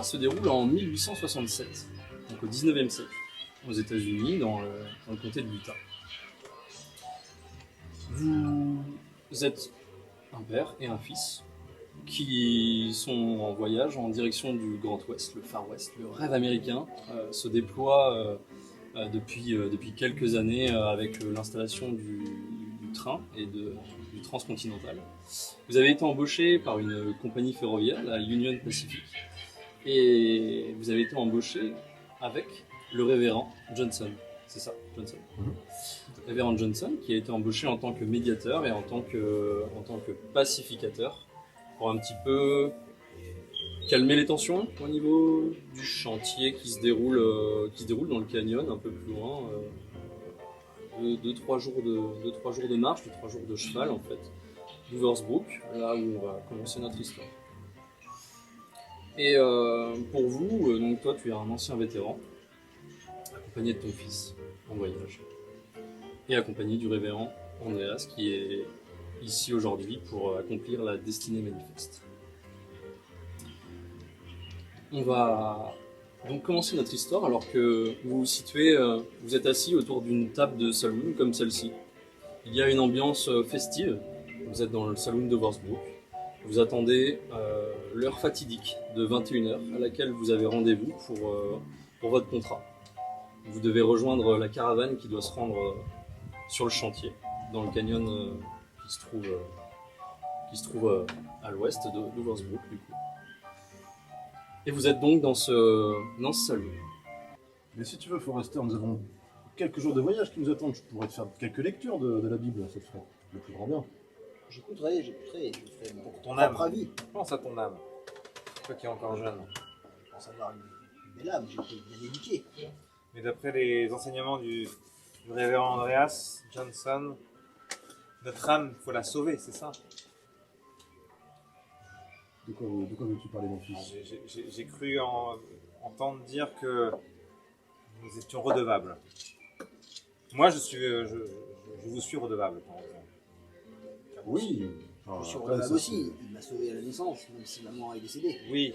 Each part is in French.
l'histoire se déroule en 1867, donc au 19e siècle, aux États-Unis, dans le comté de Utah. Vous êtes un père et un fils qui sont en voyage en direction du Grand Ouest, le Far West. Le rêve américain se déploie depuis quelques années avec l'installation du train et du transcontinental. Vous avez été embauché par une compagnie ferroviaire, la Union Pacific, et vous avez été embauché avec le révérend Johnson. C'est ça, Johnson. Le révérend Johnson, qui a été embauché en tant que médiateur et en tant que pacificateur pour un petit peu calmer les tensions au niveau du chantier qui se déroule dans le canyon un peu plus loin. 2-3 jours de marche, 2-3 jours de cheval en fait, d'Oversbrook, là où on va commencer notre histoire. Et pour vous, donc toi tu es un ancien vétéran, accompagné de ton fils en voyage, et accompagné du révérend Andreas qui est ici aujourd'hui pour accomplir la destinée manifeste. On va donc commencer notre histoire alors que vous vous situez, vous êtes assis autour d'une table de saloon comme celle-ci. Il y a une ambiance festive, vous êtes dans le saloon de Worsbrook. Vous attendez l'heure fatidique de 21h à laquelle vous avez rendez-vous pour votre contrat. Vous devez rejoindre la caravane qui doit se rendre sur le chantier, dans le canyon qui se trouve à l'ouest de Worsbrook du coup. Et vous êtes donc dans ce salon. Mais si tu veux, Forrester, nous avons quelques jours de voyage qui nous attendent. Je pourrais te faire quelques lectures de la Bible, ça te ferait le plus grand bien. J'écouterai, je ferai mon Ton propre âme. avis. Pense à ton âme. Toi qui es encore jeune. Je pense avoir une belle âme, j'ai été bien éduqué. Mais d'après les enseignements du révérend Andreas Johnson, notre âme, il faut la sauver, c'est ça? De quoi veux-tu parler, mon fils? J'ai cru entendre dire que nous étions redevables. Moi, je vous suis redevable. Par exemple. Oui. Je suis Après, redevable ça, aussi. Il m'a sauvé à la naissance, même si maman est décédée. Oui,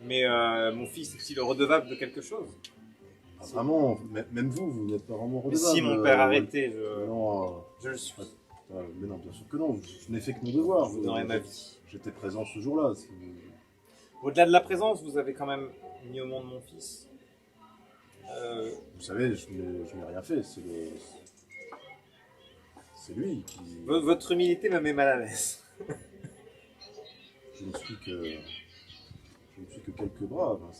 mais mon fils est-il redevable de quelque chose? c'est- Vraiment, même vous n'êtes pas vraiment Mais redevable. si mon père arrêtait, Non, je le suis. mais non, bien sûr que non. Je n'ai fait que mon devoir. Je vous donnerai ma vie. J'étais présent ce jour-là. Au-delà de la présence, vous avez quand même mis au monde mon fils. Vous savez, je n'ai rien fait. C'est lui qui... Votre humilité me met mal à l'aise. Je ne suis que quelques braves. Hein,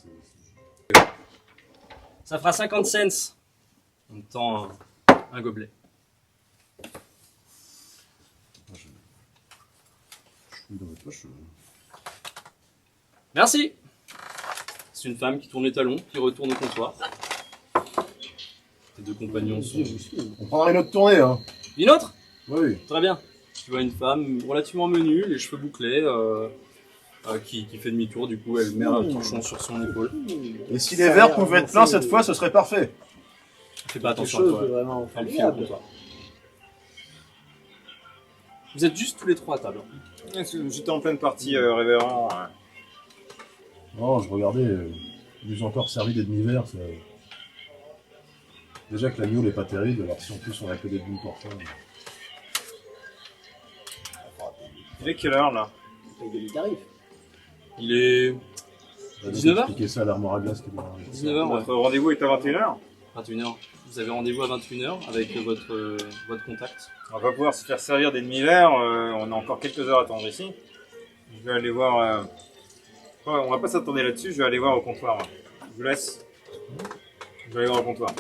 Ça fera 50 cents. On te tend un gobelet. je fouille dans mes poches. Merci. C'est une femme qui tourne les talons, qui retourne au comptoir. Tes deux compagnons sont... On prendra une autre tournée, hein. Une autre? Oui. Très bien. Tu vois une femme relativement menue, les cheveux bouclés, qui fait demi-tour, du coup elle met un torchon sur son épaule. Et si les verres pouvaient être pleins cette fois, ce serait parfait. Fais pas Quelque attention à chose toi. de vraiment Elle file au formidable. comptoir. Vous êtes juste tous les trois à table. J'étais en pleine partie, révérend. Non, je regardais, ils nous ont encore servi des demi-verres. Déjà que la mule n'est pas terrible, alors si en plus on a que des demi-portions. Il est quelle heure là? Paye de tarif. Il est On va 19h? expliquer ça à l'armoire à glace qui est derrière. 19h, ouais. Votre rendez-vous est à 21h. 21h. Vous avez rendez-vous à 21h avec votre contact. On va pas pouvoir se faire servir des demi-verres, on a encore quelques heures à attendre ici. Je vais aller voir... Ouais, on va pas s'attendre là-dessus, je vais aller voir au comptoir. Moi. Je vous laisse. Je vais aller voir au comptoir.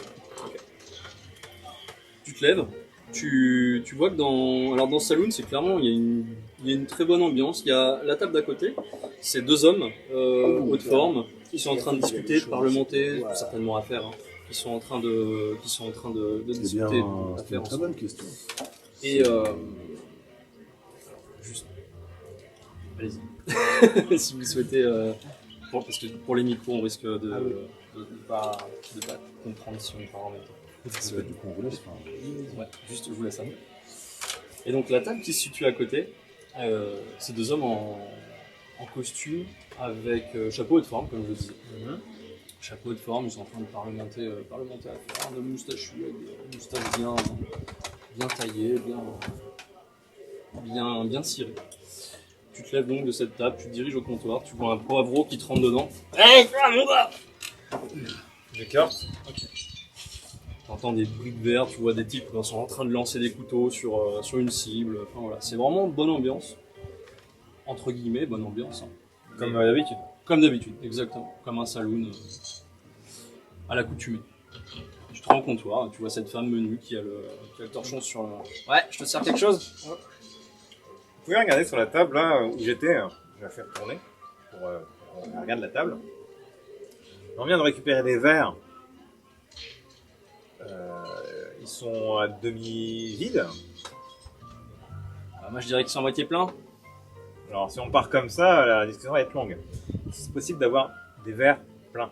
Tu te lèves, tu vois que dans ce saloon, c'est clairement, il y a une très bonne ambiance. Il y a la table d'à côté, c'est deux hommes, haute forme, qui sont en train de discuter, de parlementer, certainement à faire. Hein. Qui sont en train de C'est discuter bien, à c'est faire une très ensemble. bonne question. Et juste, allez-y. Si vous souhaitez, parce que pour les micros, on risque de pas comprendre si on parle en même temps. Du coup, on vous laisse. Ouais, juste je vous laisse aller. Et donc la table qui se situe à côté, c'est deux hommes en costume avec chapeau et de forme, comme je le disais. Mhm. Chapeau de forme, ils sont en train de parlementer à faire. Un homme moustachu avec des moustaches bien taillées, bien cirées. Tu te lèves donc de cette table, tu te diriges au comptoir, tu vois un poivreau qui te rentre dedans. Hey, quoi, mon gars? J'écarte. T'entends des bruits de verre, tu vois des types qui sont en train de lancer des couteaux sur une cible. Enfin, voilà. C'est vraiment bonne ambiance. Entre guillemets, bonne ambiance. Hein. Comme d'habitude. Comme d'habitude, exactement. Comme un saloon à l'accoutumée. Tu te rends au comptoir, tu vois cette femme menue qui a le torchon sur le... Ouais, je te sers quelque chose? Vous pouvez regarder sur la table là où j'étais, je vais la faire tourner pour regarder la table. On vient de récupérer des verres. Ils sont à demi vides. Moi je dirais qu'ils sont à moitié pleins. Alors si on part comme ça, la discussion va être longue. C'est possible d'avoir des verres pleins.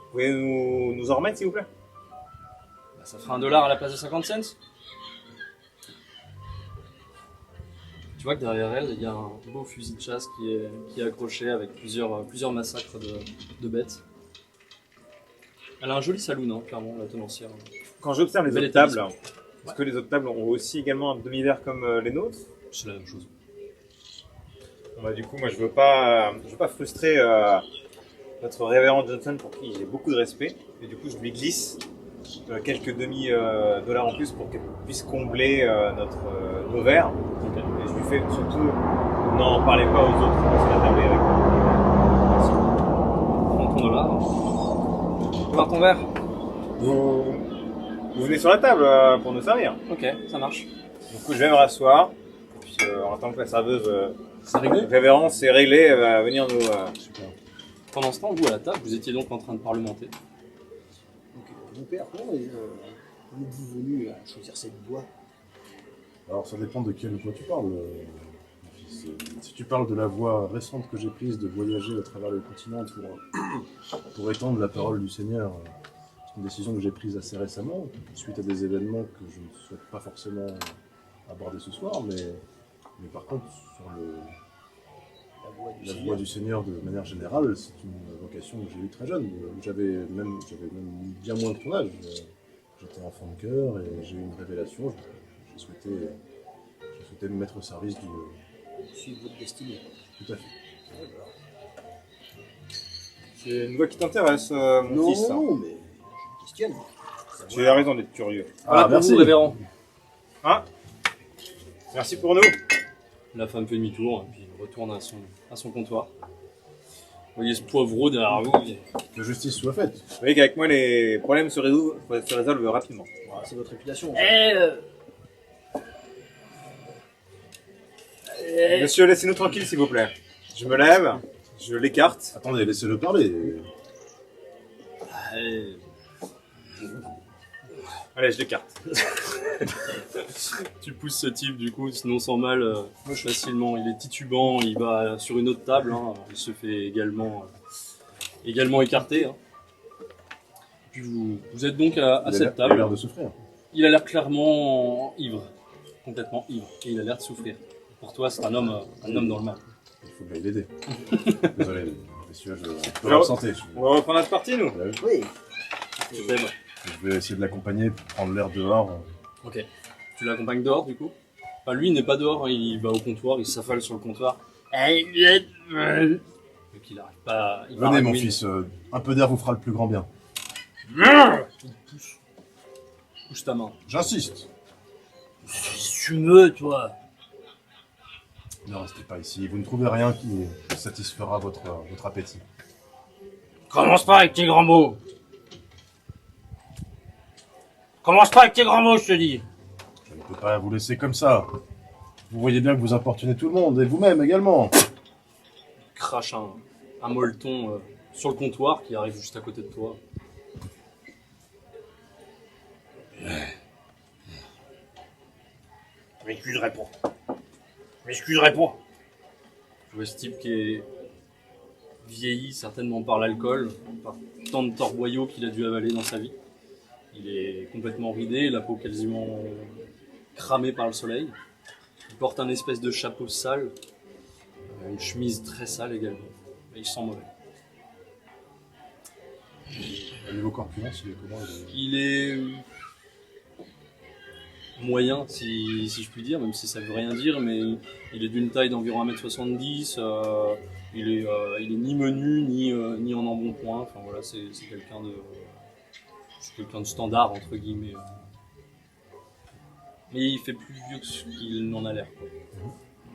Vous pouvez nous en remettre s'il vous plaît? Bah, ça fera $1 à la place de 50 cents. Tu vois que derrière elle, il y a un beau fusil de chasse qui est accroché avec plusieurs massacres de bêtes. Elle a un joli saloon, hein, clairement, la tenancière. Quand j'observe les Bel autres tables, établissement. est-ce que les autres tables ont aussi également un demi-verre comme les nôtres? C'est la même chose. Bon, bah, du coup, moi je veux pas frustrer notre révérend Johnson pour qui j'ai beaucoup de respect. Et du coup, je lui glisse quelques demi-dollars en plus pour qu'elle puisse combler nos verres. Ok. Et je lui fais surtout, n'en parlez pas aux autres, parce que la table est avec moi. Merci. Prends ton dollar. Voir ton verre. Vous venez sur la table pour nous servir. Ok, ça marche. Du coup, je vais me rasseoir. Puis en tant que la serveuse, C'est réglé. révérence, c'est réglé, elle va venir nous. Super. Pendant ce temps, vous à la table, vous étiez donc en train de parlementer. Donc, mon père, comment êtes-vous venu à choisir cette voie? Alors ça dépend de quelle voie tu parles, mon fils. Si tu parles de la voie récente que j'ai prise de voyager à travers le continent pour étendre la parole du Seigneur, c'est une décision que j'ai prise assez récemment, suite à des événements que je ne souhaite pas forcément aborder ce soir, mais par contre, sur la voie du Seigneur de manière générale, c'est une vocation que j'ai eue très jeune. J'avais même bien moins que ton âge. J'étais enfant de cœur et j'ai eu une révélation. J'ai souhaité me mettre au service du... Suivre votre destinée. Tout à fait. C'est une voie qui t'intéresse, mon Non, fils. non, mais je questionne. Tu as raison d'être curieux. Voilà pour vous, révérend. Hein? Merci pour nous. La femme fait demi-tour et puis retourne à son comptoir. Vous voyez ce poivreau derrière vous. Que justice soit faite. Vous voyez qu'avec moi, les problèmes se résolvent rapidement. Voilà, c'est votre réputation. Monsieur, laissez-nous tranquille, s'il vous plaît. Je me lève, je l'écarte. Attendez, laissez-le parler. Allez, je l'écarte. Tu pousses ce type du coup, sinon sans mal facilement. Il est titubant, il va sur une autre table, hein. Il se fait également écarter. Hein. Puis vous êtes donc à Il a cette l'air table. de souffrir. Il a l'air clairement ivre, complètement ivre, et il a l'air de souffrir. Pour toi, c'est un homme dans le mal. Il faut que j'aille l'aider. Désolé, messieurs, je peux Alors, l'absenter. On va reprendre notre partie, nous. Oui. Je t'aime. Je vais essayer de l'accompagner pour prendre l'air dehors. Ok. Tu l'accompagnes dehors du coup? Enfin, lui, il n'est pas dehors, hein, il va au comptoir, il s'affale sur le comptoir. Et qu'il n'arrive pas. Il Venez, mon baragouine. fils, un peu d'air vous fera le plus grand bien. Pousse ta main. J'insiste. Si tu veux, toi. Ne restez pas ici, vous ne trouvez rien qui satisfera votre appétit. Commence pas avec tes grands mots. Commence pas avec tes grands mots, je te dis. Je ne peux pas vous laisser comme ça. Vous voyez bien que vous importunez tout le monde, et vous-même également. Il crache un molleton sur le comptoir qui arrive juste à côté de toi. M'excuserai pas. M'excuserai pas. Je vois ce type qui est vieilli certainement par l'alcool, par tant de torboyaux qu'il a dû avaler dans sa vie. Il est complètement ridé, la peau quasiment cramée par le soleil. Il porte un espèce de chapeau sale, une chemise très sale également. mais il sent mauvais. Au niveau corpulence, il est comment? Il est moyen, si je puis dire, même si ça veut rien dire, mais il est d'une taille d'environ 1m70. Il est ni menu, ni en embonpoint. Enfin voilà, c'est quelqu'un de standard, entre guillemets. Mais il fait plus vieux que ce qu'il n'en a l'air, quoi.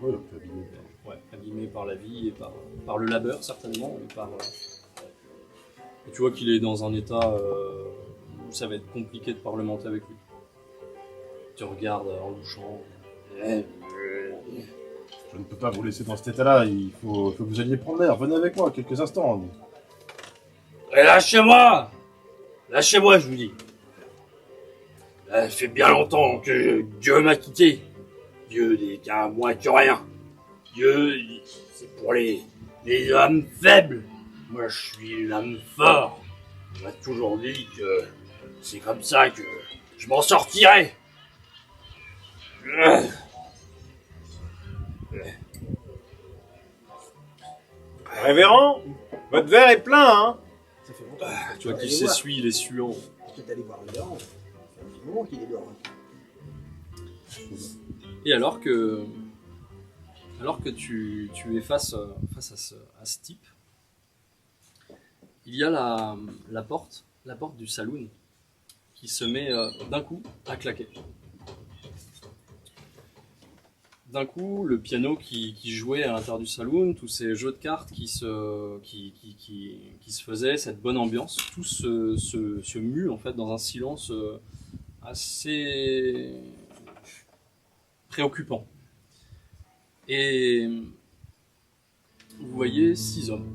Ouais, donc abîmé. Ouais, abîmé par la vie et par le labeur, certainement. Et tu vois qu'il est dans un état où ça va être compliqué de parlementer avec lui. Tu regardes en louchant. Je ne peux pas vous laisser dans cet état-là, il faut que vous alliez prendre l'air. Venez avec moi quelques instants. Et lâchez-moi! Lâchez-moi, je vous dis. Ça fait bien longtemps que Dieu m'a quitté. Dieu n'est qu'un moins que rien. Dieu, c'est pour les hommes faibles. Moi, je suis l'homme fort. On m'a toujours dit que c'est comme ça que je m'en sortirai. Révérend, votre verre est plein, hein? Ça fait longtemps. Tu vois qu'il s'essuie, il est suant. Peut-être aller voir le Véran. Ça fait un petit moment qu'il est dehors. Et alors que tu es face à ce type, il y a la porte du saloon qui se met d'un coup à claquer. D'un coup, le piano qui jouait à l'intérieur du saloon, tous ces jeux de cartes qui se faisaient, cette bonne ambiance, tout se mue en fait dans un silence assez préoccupant. Et vous voyez 6 hommes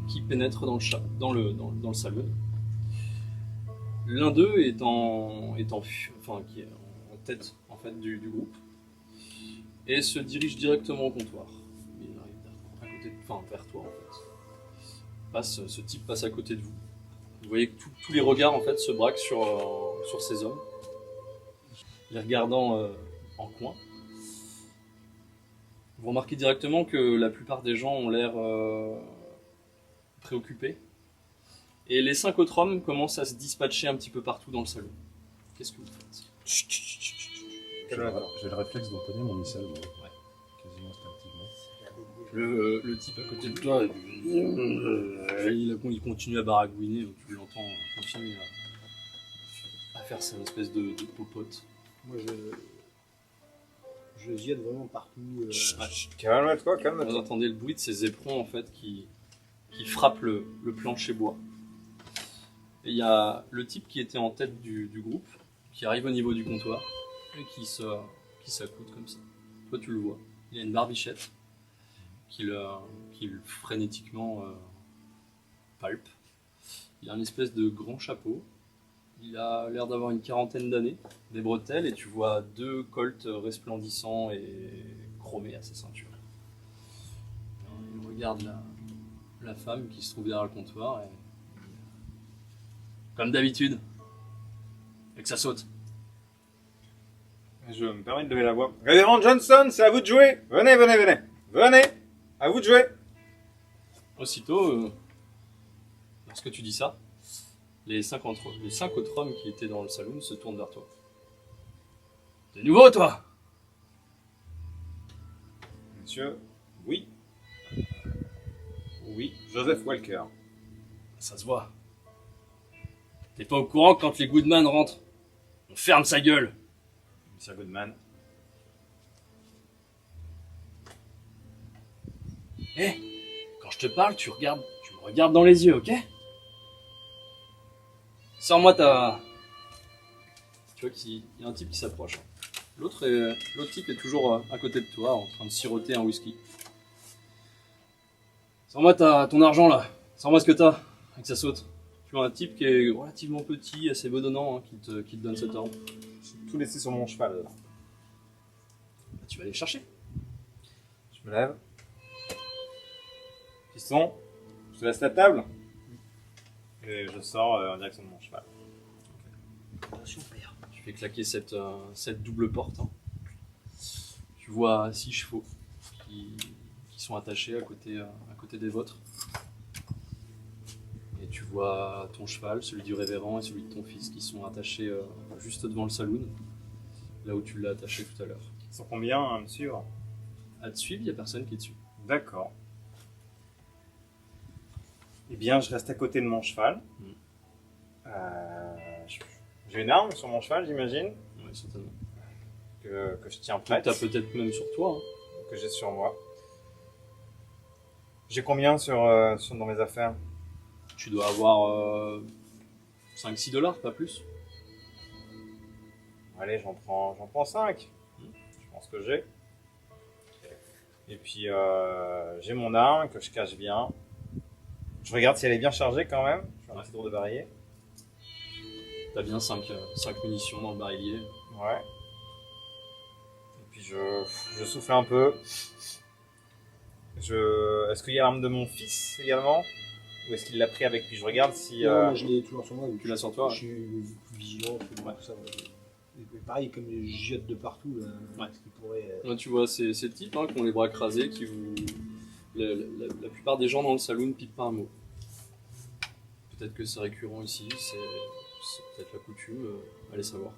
qui pénètrent dans le salon. L'un d'eux est qui est en tête en fait du groupe et se dirige directement au comptoir. Il arrive vers toi en fait. Ce type passe à côté de vous. Vous voyez que tous les regards en fait se braquent sur ces hommes, les regardant en coin. Vous remarquez directement que la plupart des gens ont l'air préoccupés. Et les 5 autres hommes commencent à se dispatcher un petit peu partout dans le salon. Qu'est-ce que vous faites? J'ai le réflexe d'empoigner mon missile, quasiment instinctivement. Le type à côté de toi, il continue à baragouiner, donc tu l'entends continuer à faire cette espèce de popote. Moi, je ziote vraiment partout. Calme-toi, Vous calme-toi. entendez le bruit de ces éperons en fait qui frappent le plancher bois. Et il y a le type qui était en tête du groupe, qui arrive au niveau du comptoir et qui s'accoute comme ça. Toi tu le vois, il a une barbichette qu'il frénétiquement palpe. Il a une espèce de grand chapeau. Il a l'air d'avoir une quarantaine d'années, des bretelles, et tu vois 2 colts resplendissants et chromés à sa ceinture. Il regarde la femme qui se trouve derrière le comptoir et comme d'habitude, et que ça saute. Je me permets de lever la voix. Révérend Johnson, c'est à vous de jouer. Venez, venez, venez. Venez, à vous de jouer. Aussitôt, lorsque tu dis ça, les 5 autres hommes qui étaient dans le salon se tournent vers toi. T'es nouveau, toi? Monsieur, oui. Oui, Joseph Walker. Ça se voit. T'es pas au courant que quand les Goodman rentrent, on ferme sa gueule. Monsieur Goodman. Quand je te parle, tu me regardes dans les yeux, ok? Sors-moi ta... Tu vois qu'il y a un type qui s'approche. L'autre type est toujours à côté de toi, en train de siroter un whisky. Sors-moi ton argent là. Sors-moi ce que t'as, et que ça saute. Tu vois un type qui est relativement petit, assez bedonnant, qui te donne cet ordre. J'ai tout laissé sur mon cheval. Bah, tu vas aller le chercher. Je me lève. Fiston, je te laisse la table. Et je sors en direction de mon cheval. Attention, père. Tu fais claquer cette double porte. Hein. Tu vois 6 chevaux qui sont attachés à côté des vôtres. Et tu vois ton cheval, celui du révérend et celui de ton fils qui sont attachés juste devant le saloon, là où tu l'as attaché tout à l'heure. Ils sont combien à me suivre? À te suivre, il n'y a personne qui te suit. D'accord. Eh bien, je reste à côté de mon cheval. J'ai une arme sur mon cheval, j'imagine, Oui, certainement. que je tiens Tu as prête, peut-être même sur toi. que j'ai sur moi. J'ai combien dans mes affaires? Tu dois avoir 5-6 $, pas plus. Allez, j'en prends 5. Je pense que j'ai. Et puis, j'ai mon arme que je cache bien. Je regarde si elle est bien chargée quand même. Je fais un petit tour de barillet. T'as bien 5 munitions dans le barillet. Ouais. Et puis, je souffle un peu. Est-ce qu'il y a l'arme de mon fils également? Ou est-ce qu'il l'a pris avec lui? Je regarde si... Non, moi, je l'ai toujours sur moi. Tu l'as sur toi, Je suis vigilant, tout ça. Et pareil, comme je giotte de partout, là, Ouais. ce qui pourrait... Là, tu vois ces types qui ont les bras crasés, qui vous... La plupart des gens dans le saloon ne piquent pas un mot. Peut-être que c'est récurrent ici, c'est peut-être la coutume, allez savoir.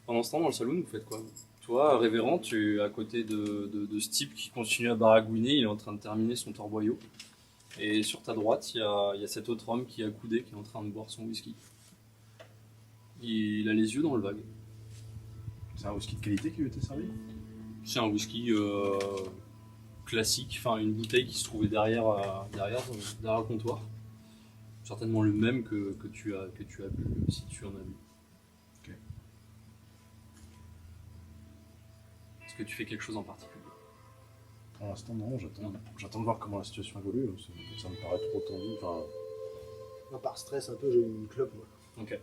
Pendant ce temps, dans le saloon, vous faites quoi? Toi, révérend, tu es à côté de ce type qui continue à baragouiner, il est en train de terminer son torboyau. Et sur ta droite, il y a cet autre homme qui est accoudé, qui est en train de boire son whisky. Il a les yeux dans le vague. C'est un whisky de qualité qui lui était servi? C'est un whisky classique, enfin une bouteille qui se trouvait derrière le comptoir. Certainement le même que tu as bu, si tu en as bu. Ok. Est-ce que tu fais quelque chose en particulier? Pour l'instant, non, j'attends de voir comment la situation évolue. Ça me paraît trop tendu. Enfin, Moi, par stress, un peu, j'ai eu une clope, moi. Ok.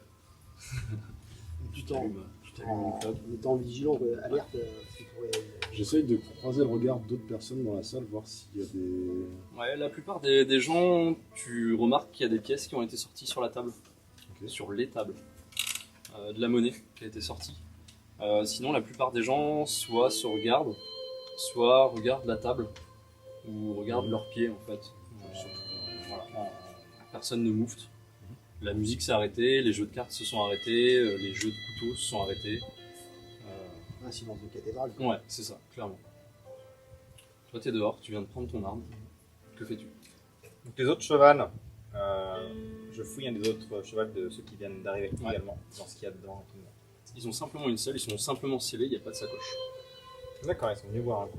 Du temps, Tu t'allumes une clope. en étant vigilant, quoi, alerte, ce qui pourrait... j'essaye de croiser le regard d'autres personnes dans la salle, voir s'il y a des... Ouais, la plupart des gens, tu remarques qu'il y a des pièces qui ont été sorties sur la table. Ok. Sur les tables. De la monnaie qui a été sortie. Sinon, la plupart des gens soit se regardent, soit regardent la table, ou regardent leurs pieds en fait. Voilà. Personne ne moufte. La musique s'est arrêtée, les jeux de cartes se sont arrêtés, les jeux de couteaux se sont arrêtés. Un silence de cathédrale. Ouais, c'est ça, clairement. Toi, t'es dehors, tu viens de prendre ton arme. Que fais-tu? Donc les autres chevals, je fouille un des autres chevals de ceux qui viennent d'arriver également, dans ce qu'il y a dedans. Et tout. Ils ont simplement une selle, ils sont simplement scellés, il n'y a pas de sacoche. D'accord, ils sont venus voir un coup.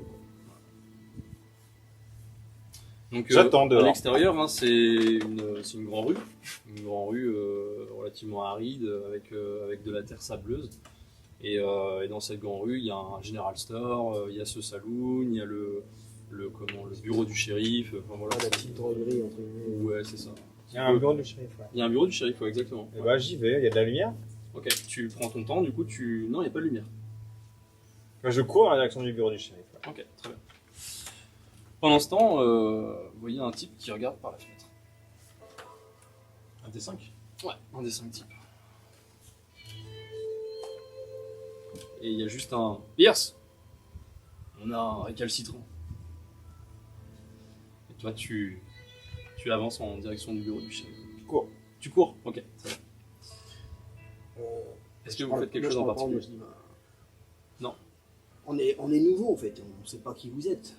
Donc, J'attends à dehors. l'extérieur, hein, c'est une grande rue. Une grande rue relativement aride, avec de la terre sableuse. Et dans cette grande rue, il y a un general store, il y a ce saloon, il y a le bureau du shérif. Enfin, voilà, Ah, la petite droguerie, entre guillemets. ouais, c'est ça. Il y a un bureau du shérif, ouais. Il y a un bureau du shérif, ouais, exactement. Et bah j'y vais, il y a de la lumière. Ok, tu prends ton temps, du coup, non, il n'y a pas de lumière. Bah, je cours à la direction du bureau du shérif. Ouais. Ok, très bien. Pendant ce temps, vous voyez un type qui regarde par la fenêtre. Un des 5? Ouais, un des 5 types. Et il y a juste un Pierce. On a un récalcitrant. Et toi, tu avances en direction du bureau du chef. Je cours. Tu cours. Ok. Très bien. Est-ce que Je vous parle- faites quelque moi, chose je en parle pas, moi, particulier? je dis, bah, Non. On est nouveau en fait, on ne sait pas qui vous êtes.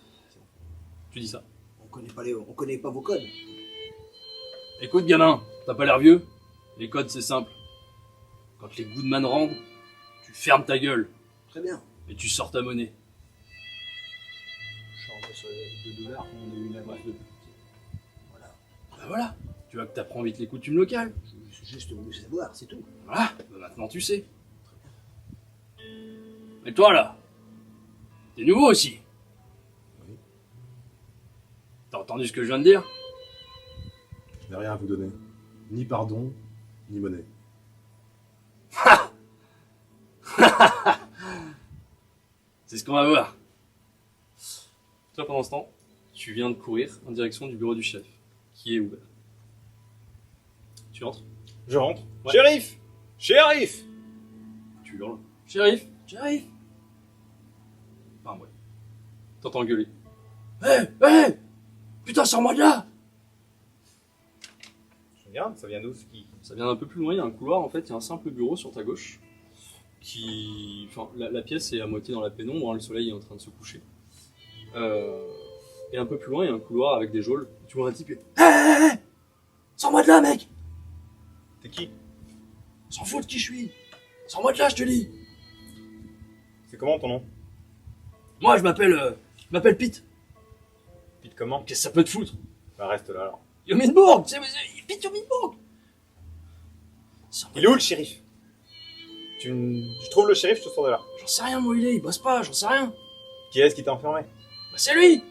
Tu dis ça. On connaît pas vos codes. Écoute, gamin, t'as pas l'air vieux. Les codes, c'est simple. Quand les Goodman rendent, tu fermes ta gueule Très bien. et tu sors ta monnaie. Je suis rentré sur les $2 qu'on a eu la base de. Voilà. Bah voilà. Tu vois que t'apprends vite les coutumes locales. J'ai juste voulu savoir, c'est tout. Voilà. Bah maintenant, tu sais. Et toi, là, t'es nouveau aussi. Oui. T'as entendu ce que je viens de dire? Je n'ai rien à vous donner. Ni pardon, ni monnaie. C'est ce qu'on va voir. Toi, pendant ce temps, tu viens de courir en direction du bureau du chef, qui est ouvert. Tu entres, Je rentre. Ouais. Shérif! Shérif! tu hurles. Shérif! Shérif! Enfin, ouais. T'entends gueuler. Hé putain, sors-moi de là! Je regarde, ça vient d'où ce qui... Ça vient un peu plus loin, il y a un couloir, en fait, il y a un simple bureau sur ta gauche. Enfin, la pièce est à moitié dans la pénombre, hein, le soleil est en train de se coucher. Et un peu plus loin, il y a un couloir avec des geôles. Tu vois un type, hé sors-moi de là, mec! T'es qui? S'en fout de qui je suis! Sors-moi de là, je te dis! C'est comment ton nom? Moi, je m'appelle Pete. Pete comment? Qu'est-ce que ça peut te foutre? Bah reste là alors. Yominbourg! Pete Yominbourg! Il est où le shérif? Je trouve le shérif, je te sors de là. J'en sais rien, moi, il bosse pas, j'en sais rien. Qui est-ce qui t'a enfermé? Bah, c'est lui!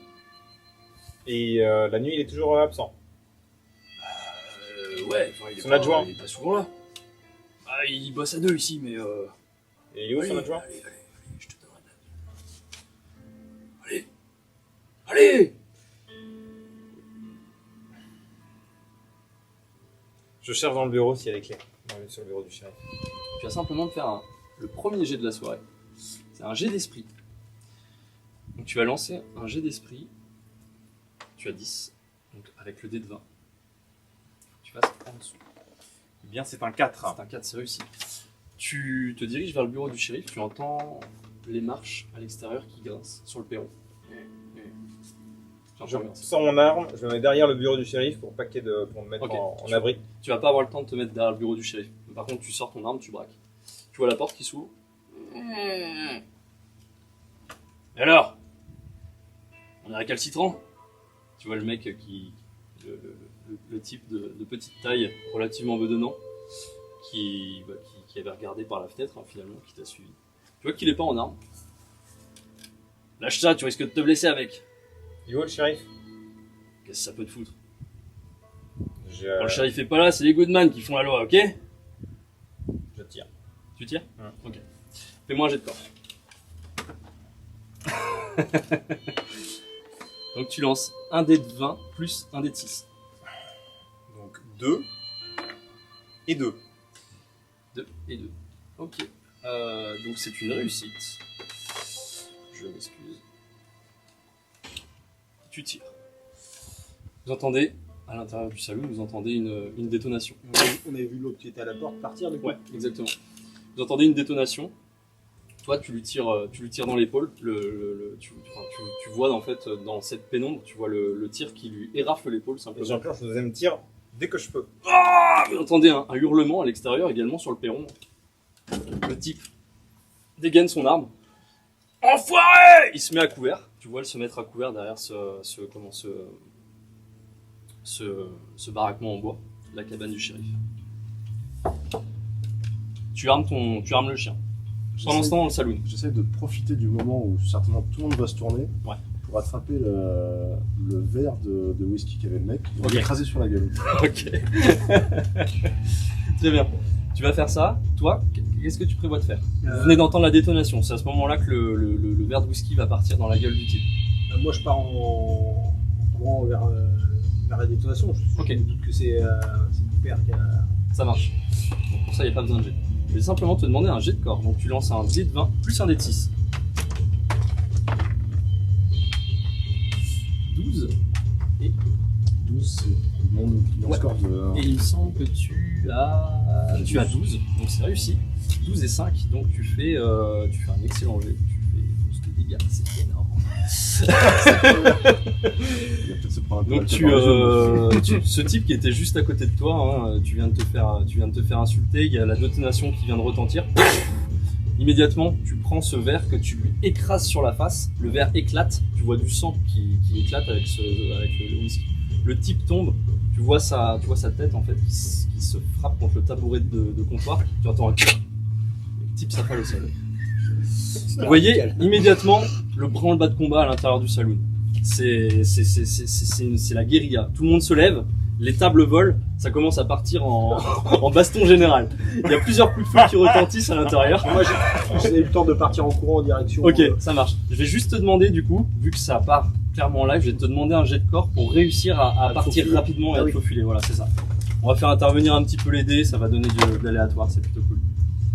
Et la nuit, il est toujours absent. Ouais, enfin, il est Son pas, adjoint. il est pas souvent là. Ah, il bosse à deux ici, mais Et il est où son allez, adjoint? allez, je te donnerai de la... Allez! Je cherche dans le bureau s'il y a les clés. Sur le bureau du shérif. Tu vas simplement te faire le premier jet de la soirée. C'est un jet d'esprit. Donc tu vas lancer un jet d'esprit. Tu as 10. Donc avec le dé de 20. Tu fasses en dessous. Eh bien, c'est un 4. C'est un 4, c'est réussi. Tu te diriges vers le bureau du shérif. Tu entends les marches à l'extérieur qui grincent sur le perron. Tu Je entends grincer. sors mon arme, je me mets derrière le bureau du shérif pour me mettre Ok. en abri. Tu vas pas avoir le temps de te mettre derrière le bureau du shérif. Par contre, tu sors ton arme, tu braques. Tu vois la porte qui s'ouvre. Et alors? On est récalcitrant? Tu vois le mec le type de petite taille, relativement bedonnant, qui avait regardé par la fenêtre, hein, finalement, qui t'a suivi. Tu vois qu'il est pas en arme. Lâche ça, tu risques de te blesser avec. Il est où le shérif? Qu'est-ce que ça peut te foutre? Je... Quand le shérif est pas là, c'est les Goodman qui font la loi, ok? je tire. Tu tires? Ouais. Ok. Fais-moi un jet de corps. Donc tu lances un dé de 20 plus un dé de 6. Donc 2 et 2. 2 et 2. Ok. Donc c'est une réussite. Je m'excuse. Tu tires. Vous entendez, à l'intérieur du salon, vous entendez une détonation. On avait vu l'autre qui était à la porte partir du coup. Ouais, exactement. Vous entendez une détonation. Toi, tu lui tires dans l'épaule. Tu vois en fait dans cette pénombre, tu vois le tir qui lui érafle l'épaule Et simplement. j'enclenche le deuxième tir dès que je peux. Vous entendez un hurlement à l'extérieur, également sur le perron. Le type dégaine son arme. Enfoiré! Il se met à couvert. Tu vois le se mettre à couvert derrière ce baraquement en bois, la cabane du shérif. Tu armes le chien. Pendant ce temps, dans le saloon. J'essaie de profiter du moment où certainement tout le monde va se tourner Ouais. pour attraper le verre de whisky qu'avait le mec et Ok. l'écraser sur la gueule. Ok. Très bien. Tu vas faire ça. Toi, qu'est-ce que tu prévois de faire? Vous venez d'entendre la détonation. C'est à ce moment-là que le verre de whisky va partir dans la gueule du type. Moi je pars en courant vers la détonation. Ok. Je me doute que c'est mon père qui a. Ça marche. Donc pour ça, il n'y a pas besoin de jet. Je vais simplement te demander un jet de corps. Donc tu lances un dé de 20 plus un dé de 6. 12. 12, c'est mon Ouais. score de. Et il me semble que tu as 12. Donc c'est réussi. 12 et 5. Donc tu fais un excellent jet. Tu fais 12 de dégâts. C'est énorme. Il va peut-être se prendre un peu Donc la tête dans les yeux. ce type qui était juste à côté de toi, hein, tu viens de te faire insulter, il y a la détonation qui vient de retentir. Immédiatement, tu prends ce verre que tu lui écrases sur la face, le verre éclate, tu vois du sang qui éclate avec le whisky. Le type tombe, tu vois sa tête en fait qui se frappe contre le tabouret de comptoir, tu entends un le type s'affale au sol. Vous voyez immédiatement le branle-bas de combat à l'intérieur du saloon. C'est la guérilla. Tout le monde se lève, les tables volent, ça commence à partir en baston général. Il y a plusieurs coups de feu qui retentissent à l'intérieur. Moi j'ai eu le temps de partir en courant en direction. Ok, ça marche. Je vais juste te demander du coup, vu que ça part clairement en live, je vais te demander un jet de corps pour réussir à partir faufiler. rapidement et Ah à te oui. faufiler. Voilà, c'est ça. On va faire intervenir un petit peu les dés, ça va donner de l'aléatoire, c'est plutôt cool.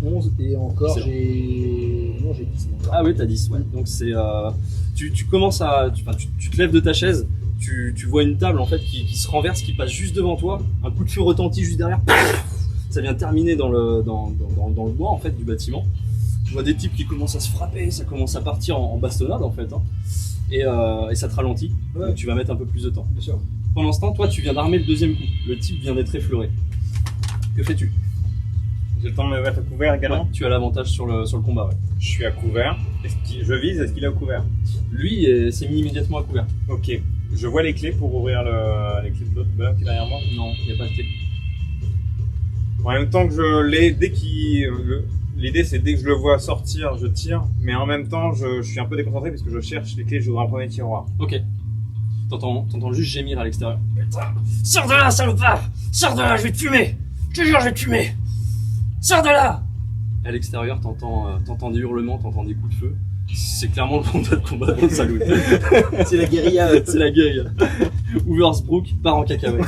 11 et encore C'est j'ai... Non, j'ai 10. Encore. Ah oui, t'as 10, ouais. Donc c'est... tu commences à... Tu te lèves de ta chaise, tu vois une table en fait qui se renverse, qui passe juste devant toi, un coup de feu retentit juste derrière, ça vient terminer dans le bois en fait du bâtiment. Tu vois des types qui commencent à se frapper, ça commence à partir en bastonnade en fait, hein. Et ça te ralentit, Ouais. donc tu vas mettre un peu plus de temps. Bien sûr. Pendant ce temps, toi tu viens d'armer le deuxième coup, le type vient d'être effleuré. Que fais-tu? J'ai le temps de me mettre à couvert également. Ouais, tu as l'avantage sur le combat, ouais. Je suis à couvert. Je vise, est-ce qu'il est au couvert? Lui s'est mis immédiatement à couvert. Ok. Je vois les clés pour ouvrir les clés de l'autre bug qui est derrière moi. Non, il n'y a pas de clé. En même temps que je l'ai, l'idée c'est dès que je le vois sortir, je tire. Mais en même temps, je suis un peu déconcentré parce que je cherche les clés, j'ouvre un premier tiroir. Ok. T'entends juste gémir à l'extérieur. Putain, sors de là, salopard! Sors de là, je vais te fumer! Je te jure, je vais te fumer! Sors de là! À l'extérieur, t'entends des hurlements, t'entends des coups de feu. C'est clairement le combat de combat dans le saloon. C'est la guérilla. C'est la guérilla. Hooversbrook part en cacahuète.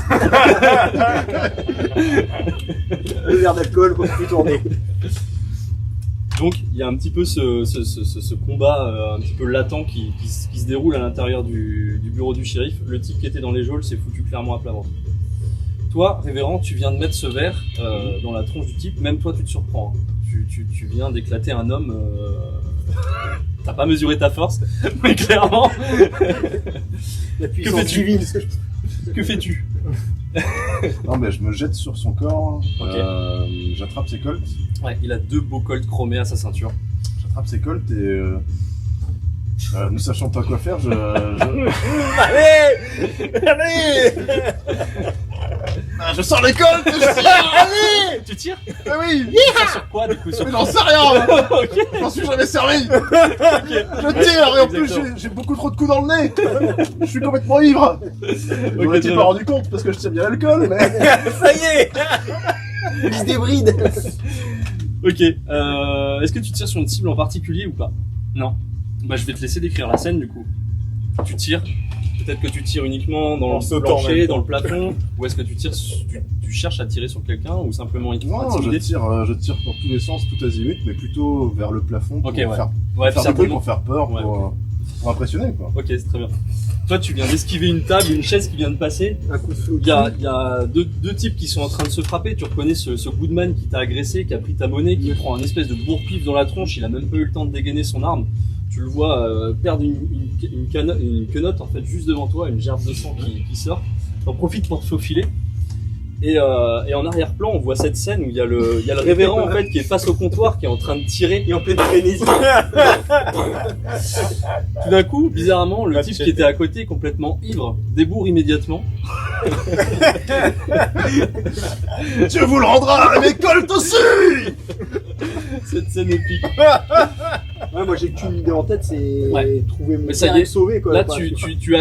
Le verre d'alcool pour plus tourner. Donc il y a un petit peu ce combat un petit peu latent qui se déroule à l'intérieur du bureau du shérif. Le type qui était dans les geôles s'est foutu clairement à plat ventre. Toi, révérend, tu viens de mettre ce verre dans la tronche du type. Même toi, tu te surprends. Hein. Tu viens d'éclater un homme. T'as pas mesuré ta force, mais clairement. La puissance divine. Que fais-tu? Non, mais je me jette sur son corps, Ok. J'attrape ses colts, Ouais, il a 2 beaux colts chromés à sa ceinture. et ne sachant pas quoi faire, je sors les colts et je tire. Allez, Tu tires? ah oui, Sur quoi du coup? Sur mais j'en sais rien. Ok. J'en suis jamais servi. Je tire et en plus Exactement. j'ai beaucoup trop de coups dans le nez. Je suis complètement ivre. Je m'en étais très pas rendu compte parce que je tire bien l'alcool, mais Ça y est! Il se débride. Ok. Est-ce que tu tires sur une cible en particulier ou pas? Non. Bah je vais te laisser décrire la scène du coup. Tu tires. Peut-être que tu tires uniquement dans En le sautant en plancher, même dans temps. le plafond, ou est-ce que tu tires, tu cherches à tirer sur quelqu'un ou simplement non, je tire dans tous les sens, tout azimut, mais plutôt vers le plafond pour Ok, ouais. faire Ouais, du bruit, certainement. pour faire peur, Ouais, pour impressionner quoi. Ok, c'est très bien. Toi, tu viens d'esquiver une table, une chaise qui vient de passer. Un coup de feu. Il y a deux types qui sont en train de se frapper. Tu reconnais ce Goodman qui t'a agressé, qui a pris ta monnaie, qui prend un espèce de bourre-pif dans la tronche. Il a même pas eu le temps de dégainer son arme. Tu le vois perdre une quenotte en fait juste devant toi, une gerbe de sang qui sort. T'en profites pour te faufiler. Et en arrière-plan, on voit cette scène où il y a le révérend en fait qui est face au comptoir, qui est en train de tirer. Et en pleine frénésie. Tout d'un coup, bizarrement, le type qui était à côté, complètement ivre, débourre immédiatement. Dieu vous le rendra, mes colts aussi. Cette scène épique. Ouais, moi j'ai qu'une idée en tête, c'est Ouais. trouver mon Mais ça père y est, et le sauver quoi. Là, quoi. tu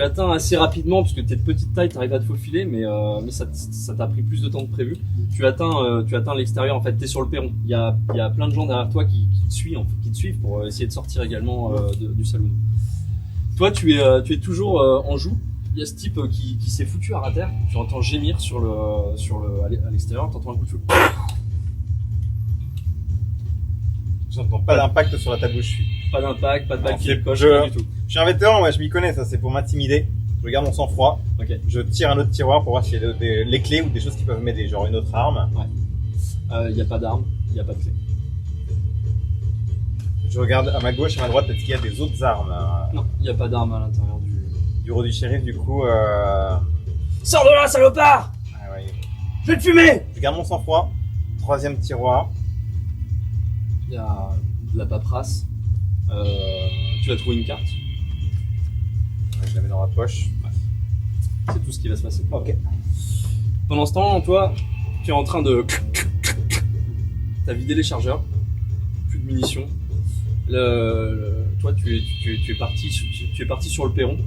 atteins assez rapidement, parce que t'es de petite taille, t'arrives à te faufiler, mais ça t'a pris plus de temps que prévu. Tu atteins l'extérieur, en fait, t'es sur le perron. Il y a plein de gens derrière toi qui te suivent pour essayer de sortir également du saloon. Toi, tu es toujours en joue. Il y a ce type qui s'est foutu à terre. Tu entends gémir à l'extérieur, t'entends un coup de feu. J'entends pas d'impact sur la table où je suis. Pas d'impact, pas de balle Non, qui c'est- décoche, je- rien du tout. Je suis un vétéran, ouais, je m'y connais, ça c'est pour m'intimider. Je garde mon sang-froid. Ok. Je tire un autre tiroir pour voir s'il y a les clés ou des choses qui peuvent m'aider, genre une autre arme. Il y a pas d'arme, il y a pas de clé. Je regarde à ma gauche et à ma droite, est-ce qu'il y a des autres armes? Non, il y a pas d'arme à l'intérieur du... Bureau du shérif, du coup, Sors de là, salopard! ah ouais. Je vais te fumer! Je garde mon sang-froid. Troisième tiroir. Il y a de la paperasse. Tu vas trouver une carte. Je la mets dans ma poche. C'est tout ce qui va se passer. Ok. Pendant ce temps, toi, tu es en train de... T'as vidé les chargeurs. Plus de munitions. Toi, tu es parti sur le perron.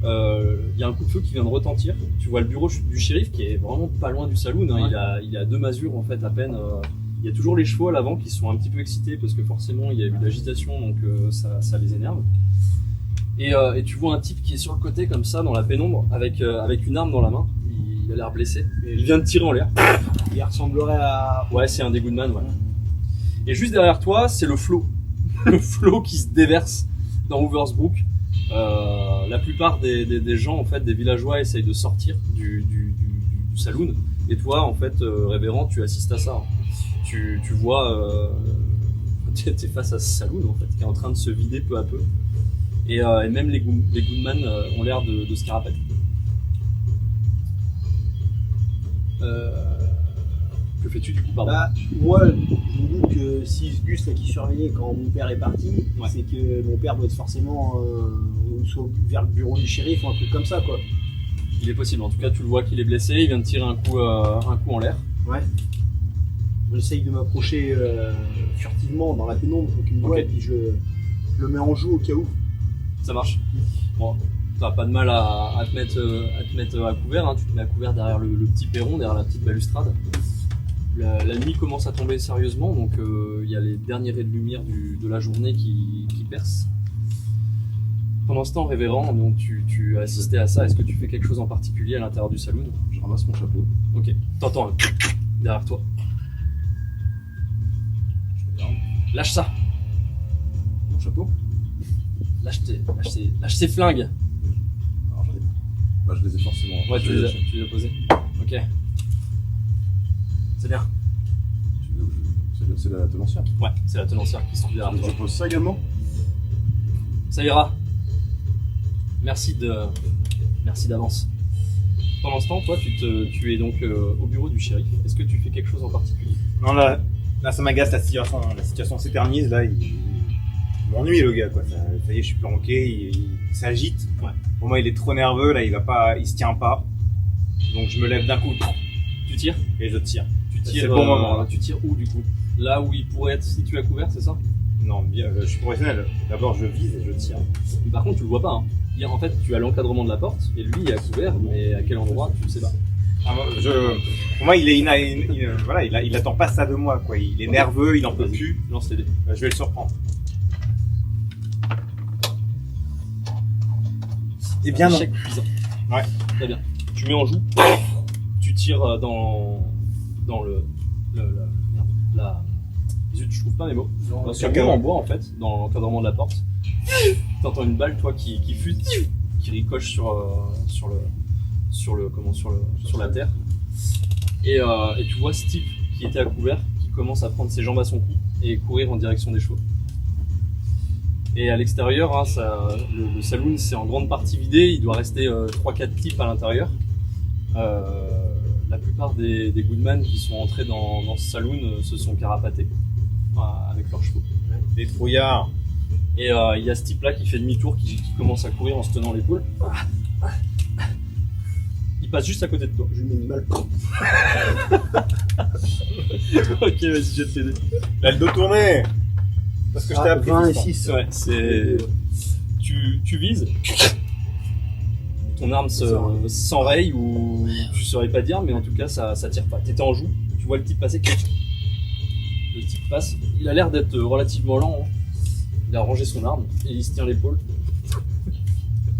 Il y a un coup de feu qui vient de retentir. Tu vois le bureau du shérif qui est vraiment pas loin du saloon. Hein. Ouais. Il a 2 masures en fait à peine. Il y a toujours les chevaux à l'avant qui sont un petit peu excités parce que forcément il y a eu de l'agitation, donc ça les énerve. Et tu vois un type qui est sur le côté comme ça dans la pénombre avec une arme dans la main. Il a l'air blessé. Il vient de tirer en l'air. Il ressemblerait à. Ouais, c'est un des Goodman. Ouais. Et juste derrière toi, c'est le flot. Le flot qui se déverse dans Hooversbrook. La plupart des gens, en fait, des villageois essayent de sortir du saloon. Et toi, en fait, révérend, tu assistes à ça. Tu vois, t'es face à ce saloon, en fait, qui est en train de se vider peu à peu. Et même les Goodman ont l'air de se carapater. Que fais-tu du coup, pardon? Bah, moi, je me doute que si ce Gus là qui surveillait quand mon père est parti, Ouais. c'est que mon père doit être forcément soit vers le bureau du shérif ou un truc comme ça, quoi. Il est possible, en tout cas tu le vois qu'il est blessé, il vient de tirer un coup en l'air. Ouais. J'essaye de m'approcher furtivement dans la pénombre pour qu'il me voie, Ok. et puis je le mets en joue au cas où. Ça marche. Bon, t'as pas de mal à te mettre à couvert, hein. Tu te mets à couvert derrière le petit perron, derrière la petite balustrade. La nuit commence à tomber sérieusement, donc il y a les derniers raies de lumière de la journée qui percent. Pendant ce temps, révérend, donc tu as assisté à ça. Est-ce que tu fais quelque chose en particulier à l'intérieur du saloon? Je ramasse mon chapeau. Ok, t'entends un derrière toi. Je regarde. Lâche ça, Mon chapeau. lâche ces flingues. Alors, j'en ai. Bah, je les ai forcément. Ouais, Je tu les as posés. Ok. C'est bien. C'est la tenancière. Ouais, c'est la tenancière qui se trouve derrière toi. Je pose ça également. Ça ira. Merci d'avance. Pendant ce temps, toi, tu es donc au bureau du shérif. Est-ce que tu fais quelque chose en particulier? Non, là ça m'agace, la situation s'éternise, là, il m'ennuie le gars, quoi. Ça y est, je suis planqué, il s'agite. Ouais. Pour moi, il est trop nerveux, là, il se tient pas. Donc je me lève d'un coup, Tu tires? et je tire. Tu C'est tires, le bon moment, là. tu tires où du coup? Là où il pourrait être situé à couvert, c'est ça? Non, bien, je suis professionnel. D'abord, je vise et je tire. Mais par contre, tu le vois pas. Hein. En fait, tu as l'encadrement de la porte et lui il est à couvert, mais à quel endroit, tu ne sais pas. Ah, pour moi, il attend pas ça de moi, quoi. Il est nerveux, il en peut Vas-y, plus. lance les dés. Je vais le surprendre. Eh bien, non. Échec cuisant. Ouais. Très bien. Tu mets en joue, tu tires dans Zut, je trouve pas mes mots. Sur le mur en bois en fait, dans l'encadrement de la porte. T'entends une balle, toi, qui fuse, qui ricoche sur la terre. Et tu vois ce type qui était à couvert, qui commence à prendre ses jambes à son cou et courir en direction des chevaux. Et à l'extérieur, hein, le saloon c'est en grande partie vidé, il doit rester 3-4 types à l'intérieur. La plupart des Goodman qui sont entrés dans ce saloon se sont carapatés avec leurs chevaux. Des trouillards. Et il y a ce type-là qui fait demi-tour, qui commence à courir en se tenant l'épaule. Il passe juste à côté de toi. Je lui mets une balle. Ok, vas-y, jette les dés. Il a le dos tourné. Parce que je t'ai appris. 20 et Tristan. 6. Ouais, c'est... Tu vises. Ton arme s'enraye ou tu saurais pas dire, mais en tout cas ça tire pas. T'étais en joue, tu vois le type passer. Le type passe. Il a l'air d'être relativement lent. Hein. Il a rangé son arme et il se tient l'épaule.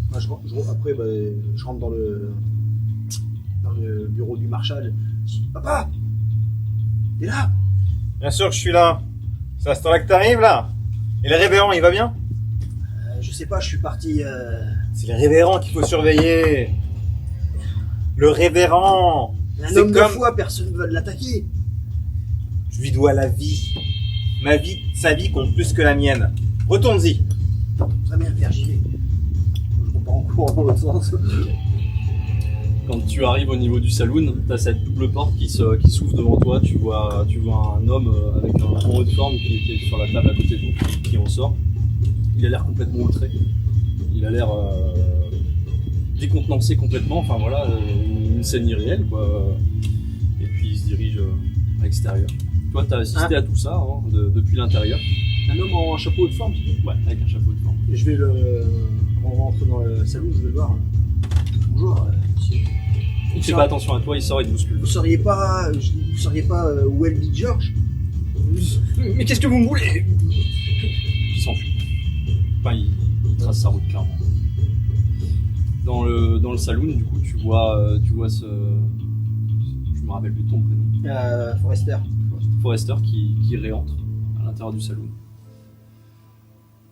Moi, après, bah, je rentre dans le bureau du marshal. Je dis, papa, t'es là? Bien sûr que je suis là. C'est à ce temps-là que t'arrives, là. Et le révérend, il va bien? Je sais pas, je suis parti. C'est le révérend qu'il faut surveiller. Le révérend. Un C'est homme de comme- foi, personne ne veut l'attaquer. Je lui dois la vie. Sa vie compte plus que la mienne. Retourne-y. Très bien, père, j'y vais. Je repars en cours dans l'autre sens. Quand tu arrives au niveau du saloon, t'as cette double porte qui s'ouvre devant toi. Tu vois un homme avec un haut de forme qui était sur la table à côté de vous, qui en sort. Il a l'air complètement outré. Il a l'air décontenancé complètement. Enfin voilà, une scène irréelle quoi. Et puis il se dirige à l'extérieur. Toi, t'as assisté à tout ça hein, depuis l'intérieur. Un homme en chapeau de forme, tu dis? Ouais, avec un chapeau de forme. Et je vais avant de rentrer dans le salon, je vais le voir. Bonjour, monsieur. Il fait pas attention à toi, il sort et te bouscule. Vous sauriez pas, où est le Big George? Mais qu'est-ce que vous me voulez? Il s'enfuit. Enfin, il trace sa route clairement. Dans le saloon, du coup, tu vois ce... Je me rappelle plus de ton prénom. Forrester. Forrester qui réentre l'intérieur du saloon.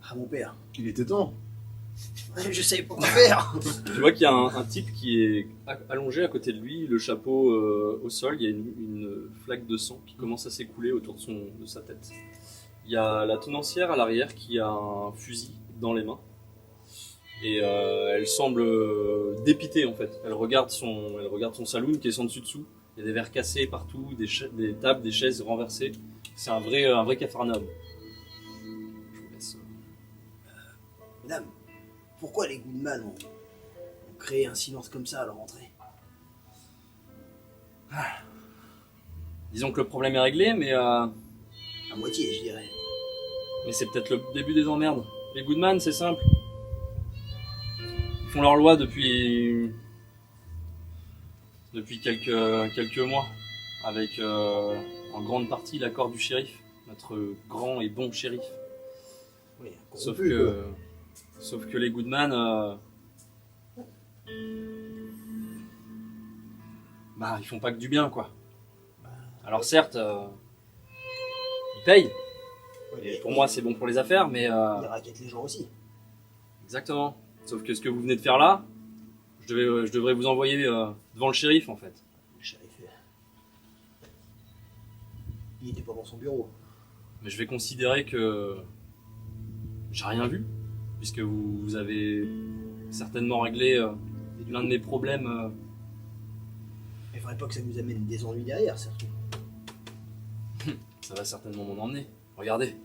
Ah, mon père. Il était temps. Je savais pas quoi faire. Tu vois qu'il y a un type qui est allongé à côté de lui, le chapeau au sol, il y a une flaque de sang qui commence à s'écouler autour de sa tête. Il y a la tenancière à l'arrière qui a un fusil dans les mains. Et elle semble dépitée en fait. Elle regarde son saloon qui est sans dessus-dessous. Il y a des verres cassés partout, des tables, des chaises renversées. C'est un vrai capharnaüm. Je vous laisse. Mesdames, pourquoi les Goodman ont créé un silence comme ça à leur entrée? Disons que le problème est réglé, mais À moitié, je dirais. c'est peut-être le début des emmerdes. Les Goodman, c'est simple. Ils font leur loi depuis quelques mois, avec en grande partie l'accord du shérif, notre grand et bon shérif. Oui, Sauf corrompu, quoi. que les Goodman, ils font pas que du bien, quoi. Alors certes, ils payent. Et pour moi, c'est bon pour les affaires, mais Ils raquettent les gens aussi. exactement. Sauf que ce que vous venez de faire là, je devrais vous envoyer devant le shérif, en fait. Le shérif. Il était pas dans son bureau. Mais je vais considérer que j'ai rien vu, puisque vous avez certainement réglé Et du l'un coup, de mes problèmes. il faudrait pas que ça nous amène des ennuis derrière, surtout. Ça va certainement m'en emmener. Regardez.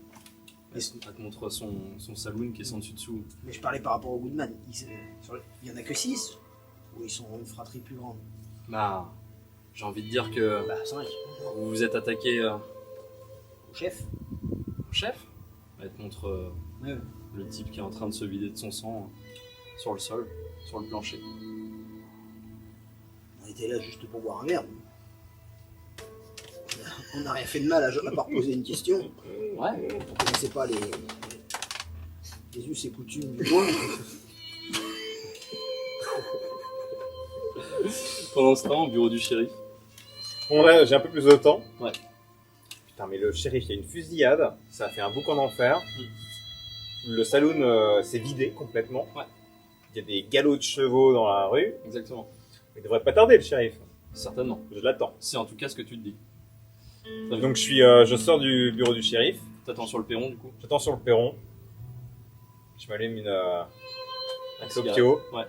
Mais- Elle te montre son saloon qui est sans dessus-dessous. Mais je parlais par rapport aux Goodman. Il y en a que 6 ou ils sont une fratrie plus grande? Bah, j'ai envie de dire que Bah 5. vous vous êtes attaqué Au chef. au chef. Elle te montre Ouais. le type qui est en train de se vider de son sang sur le sol, sur le plancher. On était là juste pour boire un verre. On n'a rien fait de mal à part poser une question. Ouais. On connaissait pas les us et coutumes du coin. Pendant ce temps, au bureau du shérif. Bon, là, j'ai un peu plus de temps. Ouais. Putain, mais le shérif, il y a une fusillade. Ça a fait un boucan d'enfer. Le saloon s'est vidé complètement. Ouais. Il y a des galops de chevaux dans la rue. Exactement. Il devrait pas tarder, le shérif. Certainement. Je l'attends. C'est en tout cas ce que tu te dis. Donc, je sors du bureau du shérif. T'attends sur le perron, du coup. J'attends sur le perron. Je m'allume un Cigarette. Tokyo. Ouais.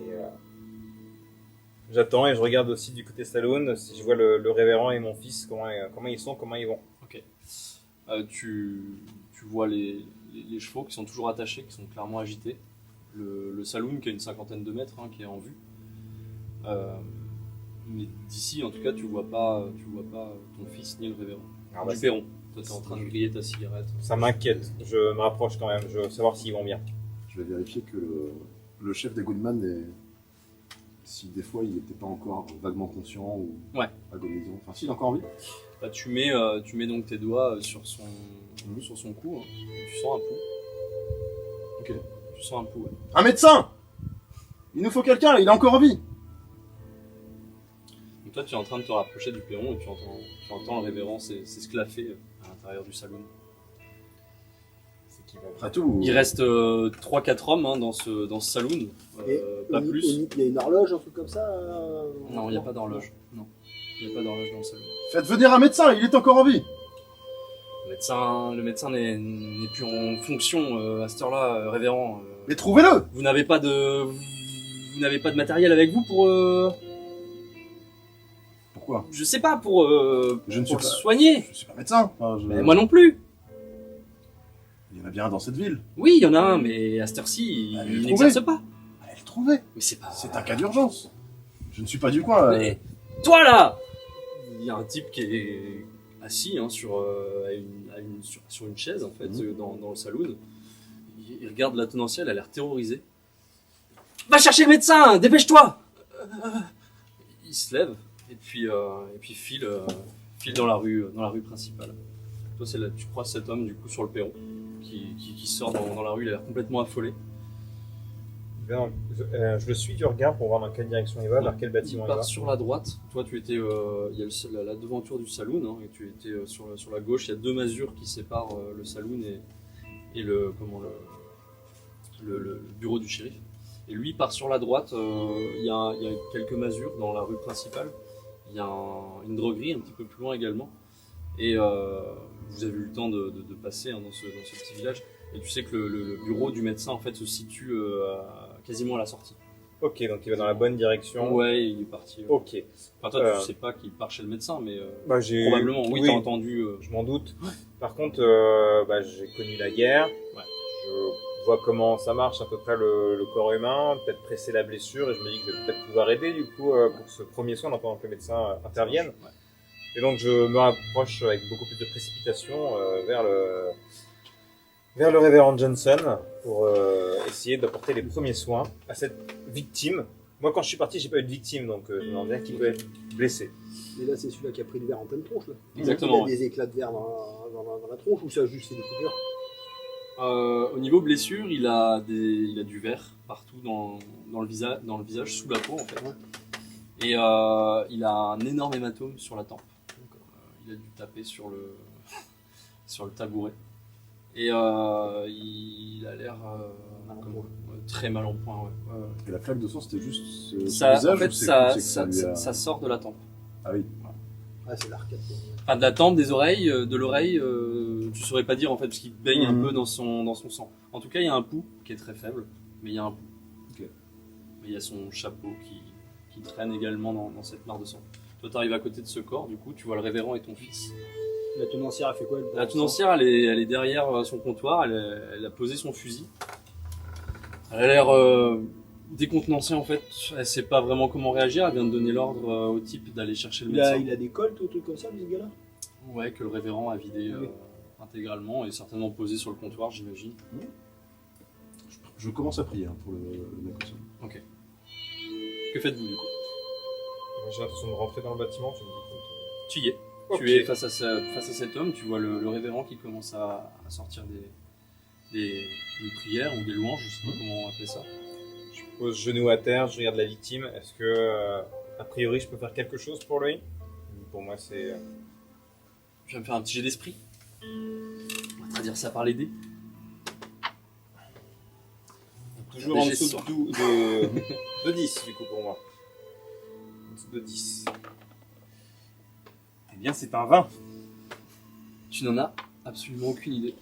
Et j'attends et je regarde aussi du côté saloon si je vois le révérend et mon fils, comment ils sont, comment ils vont. Ok. Tu vois les chevaux qui sont toujours attachés, qui sont clairement agités. Le saloon qui a une cinquantaine de mètres, qui est en vue. Mais d'ici, en tout cas, tu vois pas ton fils ni le révérend. Alors, bah, Du perron. Toi, t'es en train de griller ta cigarette. ça m'inquiète. Je me rapproche quand même. Je veux savoir s'ils vont bien. Je vais vérifier que le chef des Goodman si des fois il n'était pas encore vaguement conscient ou Ouais. agonisant. Enfin, s'il est encore en vie. Bah, tu mets donc tes doigts sur son cou, et tu sens un pouls. Ok. Tu sens un pouls, ouais. Un médecin! Il nous faut quelqu'un, il est encore en vie! Donc toi, tu es en train de te rapprocher du perron et tu entends le révérend s'esclaffer à l'intérieur du saloon. C'est qui va bien. Après tout, Il reste 3-4 hommes dans ce saloon, pas plus. Il y a une horloge, un truc comme ça? Non, il n'y a pas d'horloge. Non, il n'y a pas d'horloge dans le saloon. faites venir un médecin, il est encore en vie! Le médecin n'est plus en fonction à cette heure-là, révérend. Mais trouvez-le! Vous n'avez pas de matériel avec vous pour Pourquoi? je sais pas pour Je ne suis le pas, soigner. je suis pas médecin. Enfin, Mais moi non plus. Il y en a bien dans cette ville. Oui, il y en a un, mais à cette heure-ci, Allez le il trouver. n'exerce pas. Allez le trouver. Mais c'est pas. C'est un cas d'urgence. Je ne suis pas du coin. Mais toi là, il y a un type qui est assis sur une chaise en fait dans le saloon. Il regarde la tenancière, elle a l'air terrorisée. Va chercher le médecin, dépêche-toi. Il se lève et puis file dans la rue principale. Toi, tu croises cet homme du coup sur le perron qui sort dans la rue, il a l'air complètement affolé. Je le suis du regard pour voir dans quelle direction il va, vers quel Il bâtiment il va. part sur la droite. Toi, tu étais, il y a la devanture du saloon, hein, et tu étais sur la gauche. Il y a 2 masures qui séparent le saloon et le bureau du shérif. Et lui part sur la droite. Il y a quelques masures dans la rue principale. Il y a une droguerie un petit peu plus loin également. Et vous avez eu le temps de passer, hein, dans ce petit village. Et tu sais que le bureau du médecin en fait se situe quasiment à la sortie. Ok, donc il va dans la bonne direction. Ouais, il est parti. Ok. Enfin, toi, tu sais pas qu'il part chez le médecin, mais J'ai probablement, oui, t'as entendu. Je m'en doute. Par contre, j'ai connu la guerre. Ouais. Je vois comment ça marche à peu près le corps humain, peut-être presser la blessure, et je me dis que je vais peut-être pouvoir aider du coup pour ce premier soin, en attendant que le médecin intervienne. Ouais. Et donc je me rapproche avec beaucoup plus de précipitation vers le révérend Johnson pour essayer d'apporter les premiers soins à cette victime. Moi, quand je suis parti, j'ai pas eu de victime, donc je me demande bien qui peut être blessé. Mais là, c'est celui-là qui a pris le verre en pleine tronche, là. Exactement, Il a des éclats de verre dans la tronche, ou ça a juste fait des coupures? Au niveau blessure, il a du verre partout dans le visage, sous la peau en fait. Ouais. Et il a un énorme hématome sur la tempe. Il a dû taper sur le tabouret. Et il a l'air très mal en point. Ouais. Et la flaque de sang, c'était juste son Ça, visage en fait, ou c'est que lui a- ça sort de la tempe. Ah oui. Ah, c'est l'arcade, quoi. Enfin, de la tempe, des oreilles, de l'oreille, tu saurais pas dire en fait, parce qu'il baigne un Mhm. peu dans son sang. En tout cas, il y a un pouls qui est très faible, mais il y a un pouls. Ok. Mais il y a son chapeau qui traîne également dans cette mare de sang. Toi, tu arrives à côté de ce corps, du coup, tu vois le révérend et ton fils. La tenancière a fait quoi? La tenancière, elle est derrière son comptoir, elle a posé son fusil. Elle a l'air décontenancée en fait, elle sait pas vraiment comment réagir, elle vient de donner l'ordre au type d'aller chercher le médecin. Il a des colts ou trucs comme ça, ce gars-là? Ouais, que le révérend a vidé Oui. intégralement et certainement posé sur le comptoir, j'imagine. Je commence à prier, hein, pour le mec au sol. Ok. Que faites-vous du coup? Moi, j'ai l'intention de rentrer dans le bâtiment, tu me dis. Tu y es. Ok. Tu es face à cet homme, tu vois le révérend qui commence à sortir des prières ou des louanges, je sais pas comment on appelle ça. Je pose genou à terre, je regarde la victime. Est-ce que, a priori, je peux faire quelque chose pour lui? Pour moi, c'est. Je vais me faire un petit jet d'esprit. On va traduire ça par les dés. Toujours Des en jets dessous sur. de 10, du coup, pour moi. En dessous de 10. Eh bien, c'est un 20. Tu n'en as absolument aucune idée.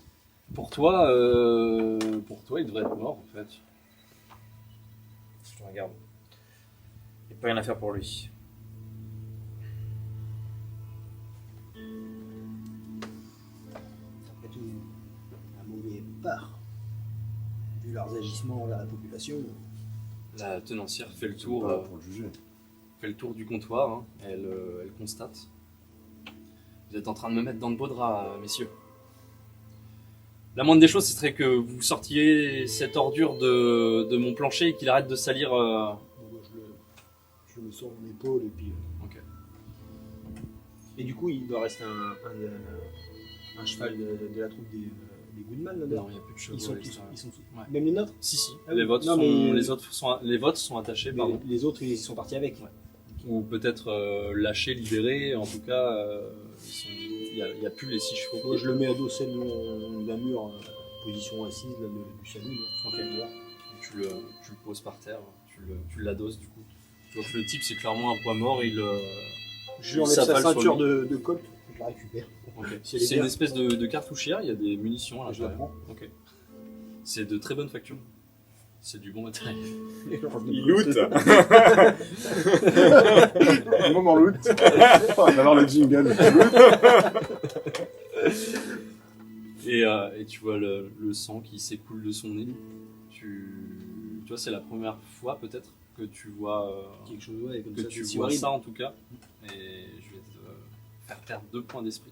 Pour toi, il devrait être mort en fait. Je le regarde. Il n'y a pas rien à faire pour lui. Après tout, un mauvais part. Vu leurs agissements envers la population. La tenancière fait le Pas tour. là pour le juger. Fait le tour du comptoir, hein. Elle constate. Vous êtes en train de me mettre dans de beaux draps, messieurs. La moindre des choses, ce serait que vous sortiez cette ordure de mon plancher et qu'il arrête de salir. Donc, je le sors mon épaule et puis. Ok. Et du coup, il doit rester un cheval de la troupe des Goodman là-dedans. Non, il n'y a plus de chevaux. Ils sont à tous. l'extérieur. Ils sont tous. Ouais. Même les nôtres. Si, si. Ah les, oui. votes Non, sont, mais- les votes sont attachés, Mais pardon. les autres, ils sont partis avec. Ouais. Ou peut-être lâchés, libérés. En tout cas, il n'y a plus les 6 chevaux. Moi, je le mets adossé d'un mur, position assise là, du salon. Là. Ok. Tu le poses par terre, tu l'adosses du coup. Donc le type c'est clairement un poids mort, il Je enlève Ça sa fale sur ceinture lui. de colt, je la récupère. ok. Si elle est C'est bien. une espèce de cartouchière, il y a des munitions à Je la l'intérieur. Ok. C'est de très bonne facture. C'est du bon matériel. Il loot. Un moment loot. On va avoir le jingle. Et tu vois le sang qui s'écoule de son nez. Tu vois, c'est la première fois peut-être que tu vois Quelque chose, ouais, comme que ça, tu c'est si vois horrible. ça en tout cas. Et je vais te faire perdre 2 points d'esprit.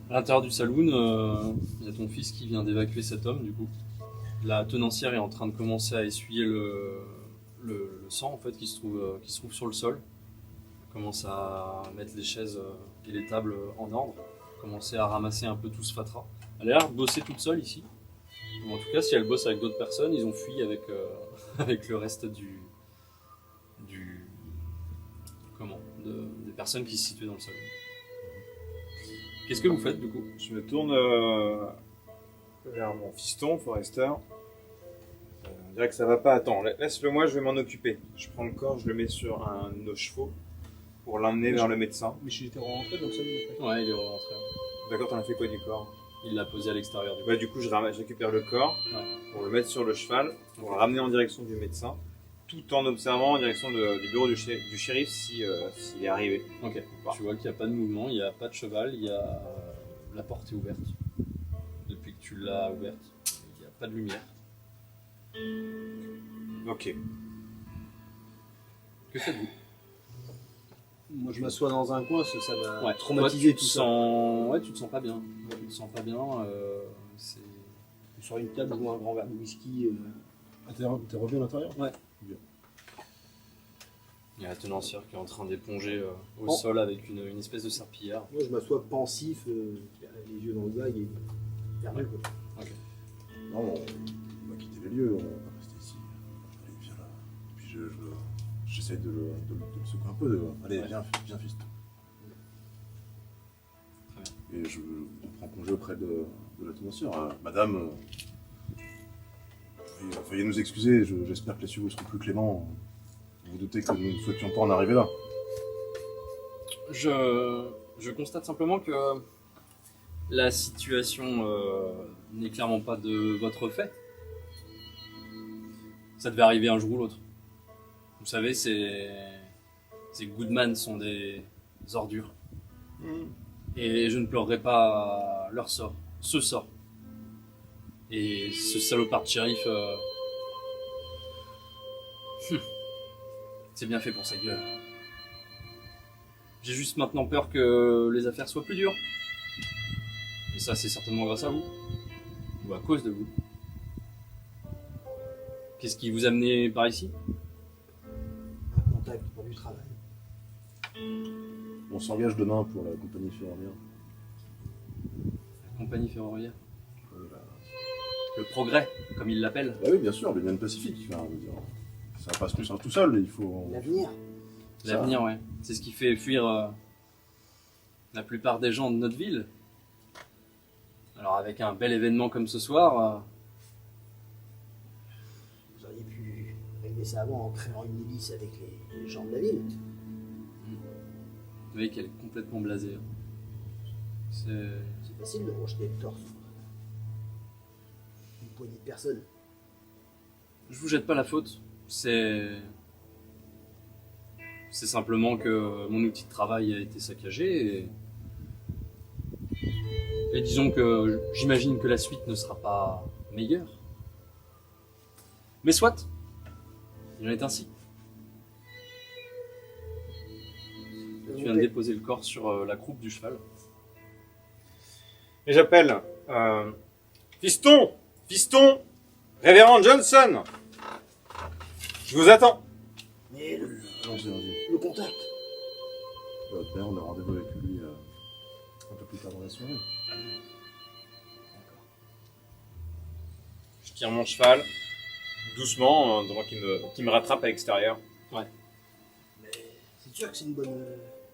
À l'intérieur du saloon, il y a ton fils qui vient d'évacuer cet homme du coup. La tenancière est en train de commencer à essuyer le sang en fait qui se trouve sur le sol. Elle commence à mettre les chaises et les tables en ordre. commencer à ramasser un peu tout ce fatras. Elle a l'air de bosser toute seule ici. Ou en tout cas, si elle bosse avec d'autres personnes, ils ont fui avec, avec le reste des personnes qui se situaient dans le salon. Qu'est-ce que vous faites du coup? Je me tourne vers mon fiston, Forrester. On dirait que ça va pas. Attends, laisse-le moi, je vais m'en occuper. Je prends le corps, je le mets sur un de nos chevaux pour l'emmener vers le médecin. Mais j'étais rentré dans le salon après. Ouais, il est rentré. D'accord, t'en as fait quoi du corps? Il l'a posé à l'extérieur du coup. Bah, du coup, je récupère le corps pour le mettre sur le cheval, pour le ramener en direction du médecin, tout en observant en direction du bureau du shérif s'il est arrivé. Ok, tu vois qu'il n'y a pas de mouvement, il n'y a pas de cheval, il y a... la porte est ouverte. Depuis que tu l'as ouverte, il n'y a pas de lumière. Ok. Que faites-vous? Moi, je m'assois dans un coin, ça m'a Toi, traumatisé tu tout te ça. sens... Ouais, tu te sens pas bien. Tu te sens pas bien, c'est... Sur une table, je bois un grand verre de whisky. Ah, t'es revenu à l'intérieur? Ouais. Bien. Il y a la tenancière qui est en train d'éponger au Oh. sol avec une espèce de serpillière. Moi, je m'assois pensif, les yeux dans le vague et perdu, quoi. Non, on va quitter les lieux, on va pas rester ici. Allez, viens là. Puis j'essaie de le secouer un peu. Allez, Ouais. viens, fils. Très Et je prends congé auprès de la tenancière. Madame, veuillez nous excuser, j'espère que les cieux seront plus cléments. Vous vous doutez que nous ne souhaitions pas en arriver là. Je constate simplement que la situation n'est clairement pas de votre fait. Ça devait arriver un jour ou l'autre. Vous savez, ces Goodman sont des ordures. Et je ne pleurerai pas leur sort, ce sort. Et ce salopard de shérif, c'est bien fait pour sa gueule. J'ai juste maintenant peur que les affaires soient plus dures. Et ça, c'est certainement grâce à vous. Ou à cause de vous. Qu'est-ce qui vous a amené par ici? Un contact pour du travail. On s'engage demain pour la compagnie ferroviaire. La compagnie ferroviaire. Voilà. Le progrès, comme ils l'appellent. Bah oui, bien sûr, l'Union Pacifique. Enfin, je veux dire, ça va pas se construire tout seul, il faut... L'avenir. L'avenir, ouais. C'est ce qui fait fuir la plupart des gens de notre ville. Alors avec un bel événement comme ce soir, Vous auriez pu régler ça avant en créant une milice avec les gens de la ville. vous voyez qu'elle est complètement blasée. C'est... C'est facile de rejeter le torse. Une poignée de personnes. Je vous jette pas la faute. C'est simplement que mon outil de travail a été saccagé et disons que j'imagine que la suite ne sera pas meilleure. Mais soit, il en est ainsi. Tu viens de déposer le corps sur la croupe du cheval. Et j'appelle Fiston, Révérend Johnson. Je vous attends. Mais Allons-y. le contact. Votre mère, on a rendez-vous avec lui un peu plus tard dans la soirée. Je tire mon cheval doucement, devant qu'il me rattrape à l'extérieur. Mais c'est sûr que c'est une bonne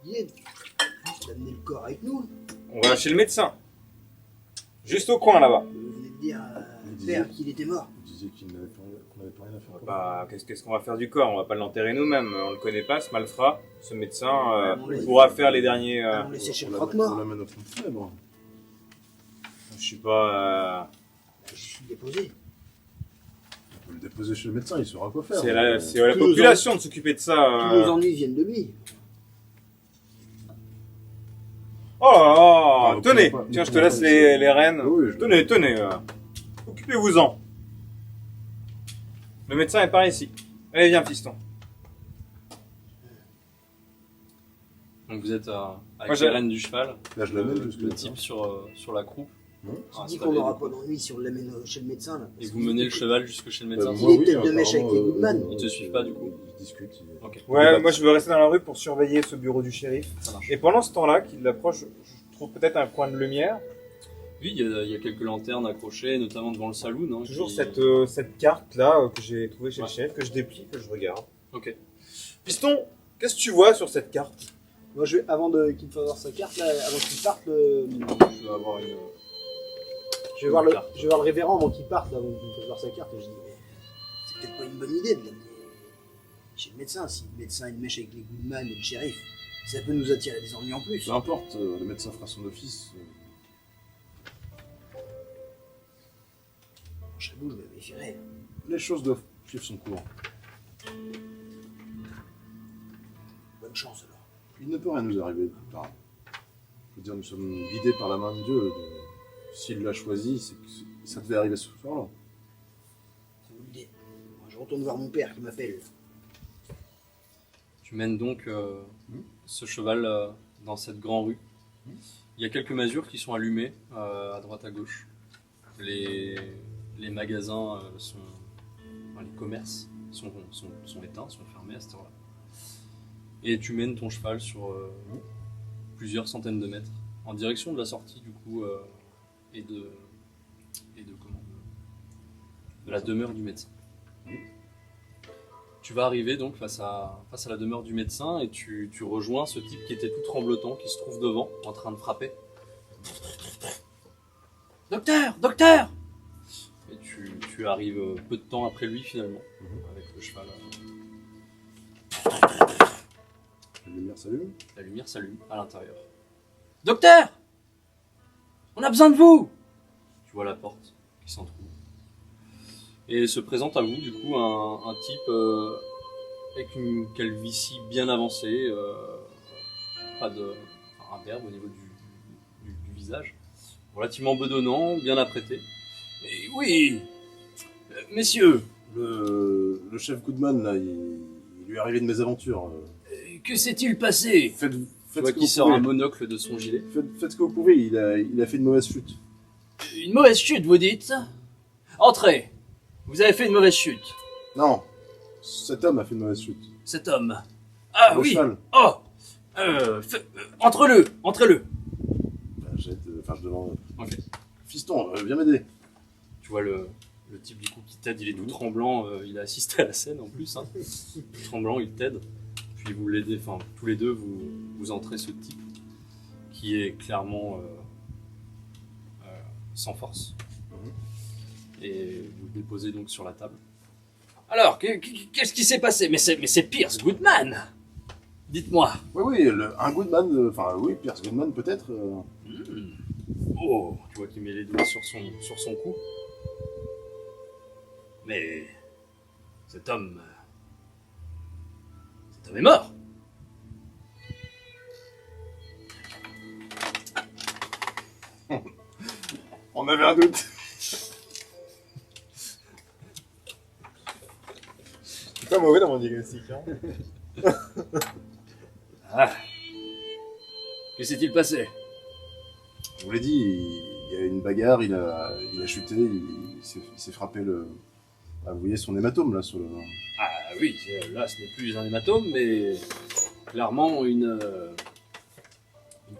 idée d'amener le corps avec nous. On va chez le médecin. Juste au coin là-bas. Vous venez de dire à Il père disait- qu'il était mort. Vous disiez qu'on n'avait plus rien à faire. Bah, qu'est-ce qu'on va faire du corps? On va pas l'enterrer nous-mêmes. On le connaît pas, ce malfrat. Ce médecin On laisse- pourra faire les derniers. On laissait chez On le l'amène- croque-mort. On l'amène au fond de funèbre. Je sais pas. Je suis déposé. On peut le déposer chez le médecin, il saura quoi faire. C'est la Tous nos population de s'occuper de ça. Tous nos ennuis viennent de lui. Oh, nous tenez, pouvons pas- tiens, nous je te pouvons laisse pas les rênes. Oui, Tenez. Occupez-vous-en. Le médecin est par ici. Allez, viens, fiston. Donc vous êtes Moi, avec j'ai- les rênes du cheval, Là, je l'amène jusque le type sur la croupe. Non. Ah, Tu dis c'est qu'on pas n'aura bien. pas d'ennui si on l'amène chez le médecin. Là, Et parce vous qu'il- menez le cheval jusque chez le médecin. moi, oui, tête de mèche avec les Goodman. Ils te suivent pas, du coup. Ils discutent. Ok. Ouais, moi je veux rester dans la rue pour surveiller ce bureau du shérif. Ça marche. Et pendant ce temps-là, qu'il approche, je trouve peut-être un point de lumière. Oui, il y a quelques lanternes accrochées, notamment devant le saloon. Hein, Toujours qui- cette carte-là que j'ai trouvée chez Ouais. le chef, que je déplie, que je regarde. Ok. Piston, qu'est-ce que tu vois sur cette carte? Moi, qu'il me fasse voir sa carte, là, avant qu'il parte, Je vais avoir une... je vais voir le carte. révérend avant qu'il parte, avant qu'il me fasse voir sa carte. Et je dis, c'est peut-être pas une bonne idée de l'amener chez le médecin. Si le médecin a une mèche avec les Goodman et le shérif, ça peut nous attirer des ennuis en plus. Peu importe, le médecin fera son office. Je serais beau, je me méfierais. Les choses doivent suivre son cours. Bonne chance alors. Il ne peut rien nous arriver. Enfin, je veux dire, nous sommes guidés par la main de Dieu. S'il l'a choisi, c'est que ça devait arriver ce soir-là. C'est vous le dites. Moi, je retourne voir mon père qui m'appelle. Tu mènes donc ce cheval dans cette grande rue. Il y a quelques masures qui sont allumées à droite à gauche. Les magasins les commerces sont éteints, sont fermés à cette heure-là. Et tu mènes ton cheval sur plusieurs centaines de mètres en direction de la sortie du coup et de la demeure du médecin. Tu vas arriver donc face à la demeure du médecin et tu rejoins ce type qui était tout tremblotant, qui se trouve devant, en train de frapper. Docteur, docteur! Et tu arrives peu de temps après lui finalement, avec le cheval. La lumière s'allume. La lumière s'allume à l'intérieur. Docteur! On a besoin de vous! Tu vois la porte qui s'entrouvre. Et se présente à vous, du coup, un type avec une calvitie bien avancée, un berbe au niveau du visage, relativement bedonnant, bien apprêté. Et oui, messieurs, Le chef Goodman, là, il lui est arrivé de mésaventures. que s'est-il passé? Faites Tu ce vois que qu'il vous sort un pouvez. monocle de son gilet. Faites ce que vous pouvez, il a fait une mauvaise chute. Une mauvaise chute, vous dites? Entrez. Vous avez fait une mauvaise chute. Non, cet homme a fait une mauvaise chute. Cet homme. Ah Le oui. cheval. Oh. Entre-le. Bah, je demande. Ok. Fiston, viens m'aider. Tu vois le type du coup qui t'aide, il est tout tremblant, il a assisté à la scène en plus, hein. Tout tremblant, il t'aide. Puis vous l'aidez, enfin tous les deux, vous entrez ce type qui est clairement sans force. Et vous le déposez donc sur la table. Alors, qu'est-ce qui s'est passé? Mais c'est Pierce Goodman. Dites-moi. Oui, un Goodman, oui, Pierce Goodman peut-être. Oh, tu vois qu'il met les doigts sur son cou. Mais cet homme est mort. On avait un doute. C'est pas mauvais dans mon diagnostic. Hein. Ah. Que s'est-il passé? Je vous l'ai dit, il y a eu une bagarre, il a chuté, il s'est frappé vous voyez son hématome là sur le. Ah oui, là ce n'est plus un hématome, mais clairement une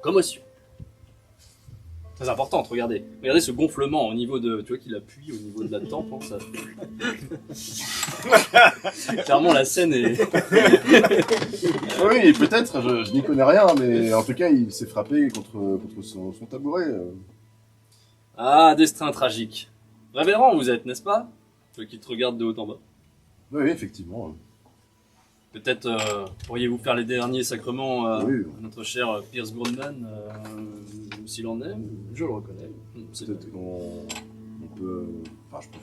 commotion. Très importante, regardez. Regardez ce gonflement au niveau de... Tu vois qu'il appuie au niveau de la tempe, hein, ça... Clairement la scène est... Oui, peut-être, je n'y connais rien, mais en tout cas il s'est frappé contre son tabouret. Ah, destin tragique. Révérend vous êtes, n'est-ce pas? Toi qui te regarde de haut en bas. Oui, effectivement. Peut-être pourriez-vous faire les derniers sacrements à Oui. notre cher Pierce Goodman, s'il en est, je le reconnais. Peut-être qu'on peut. Je peux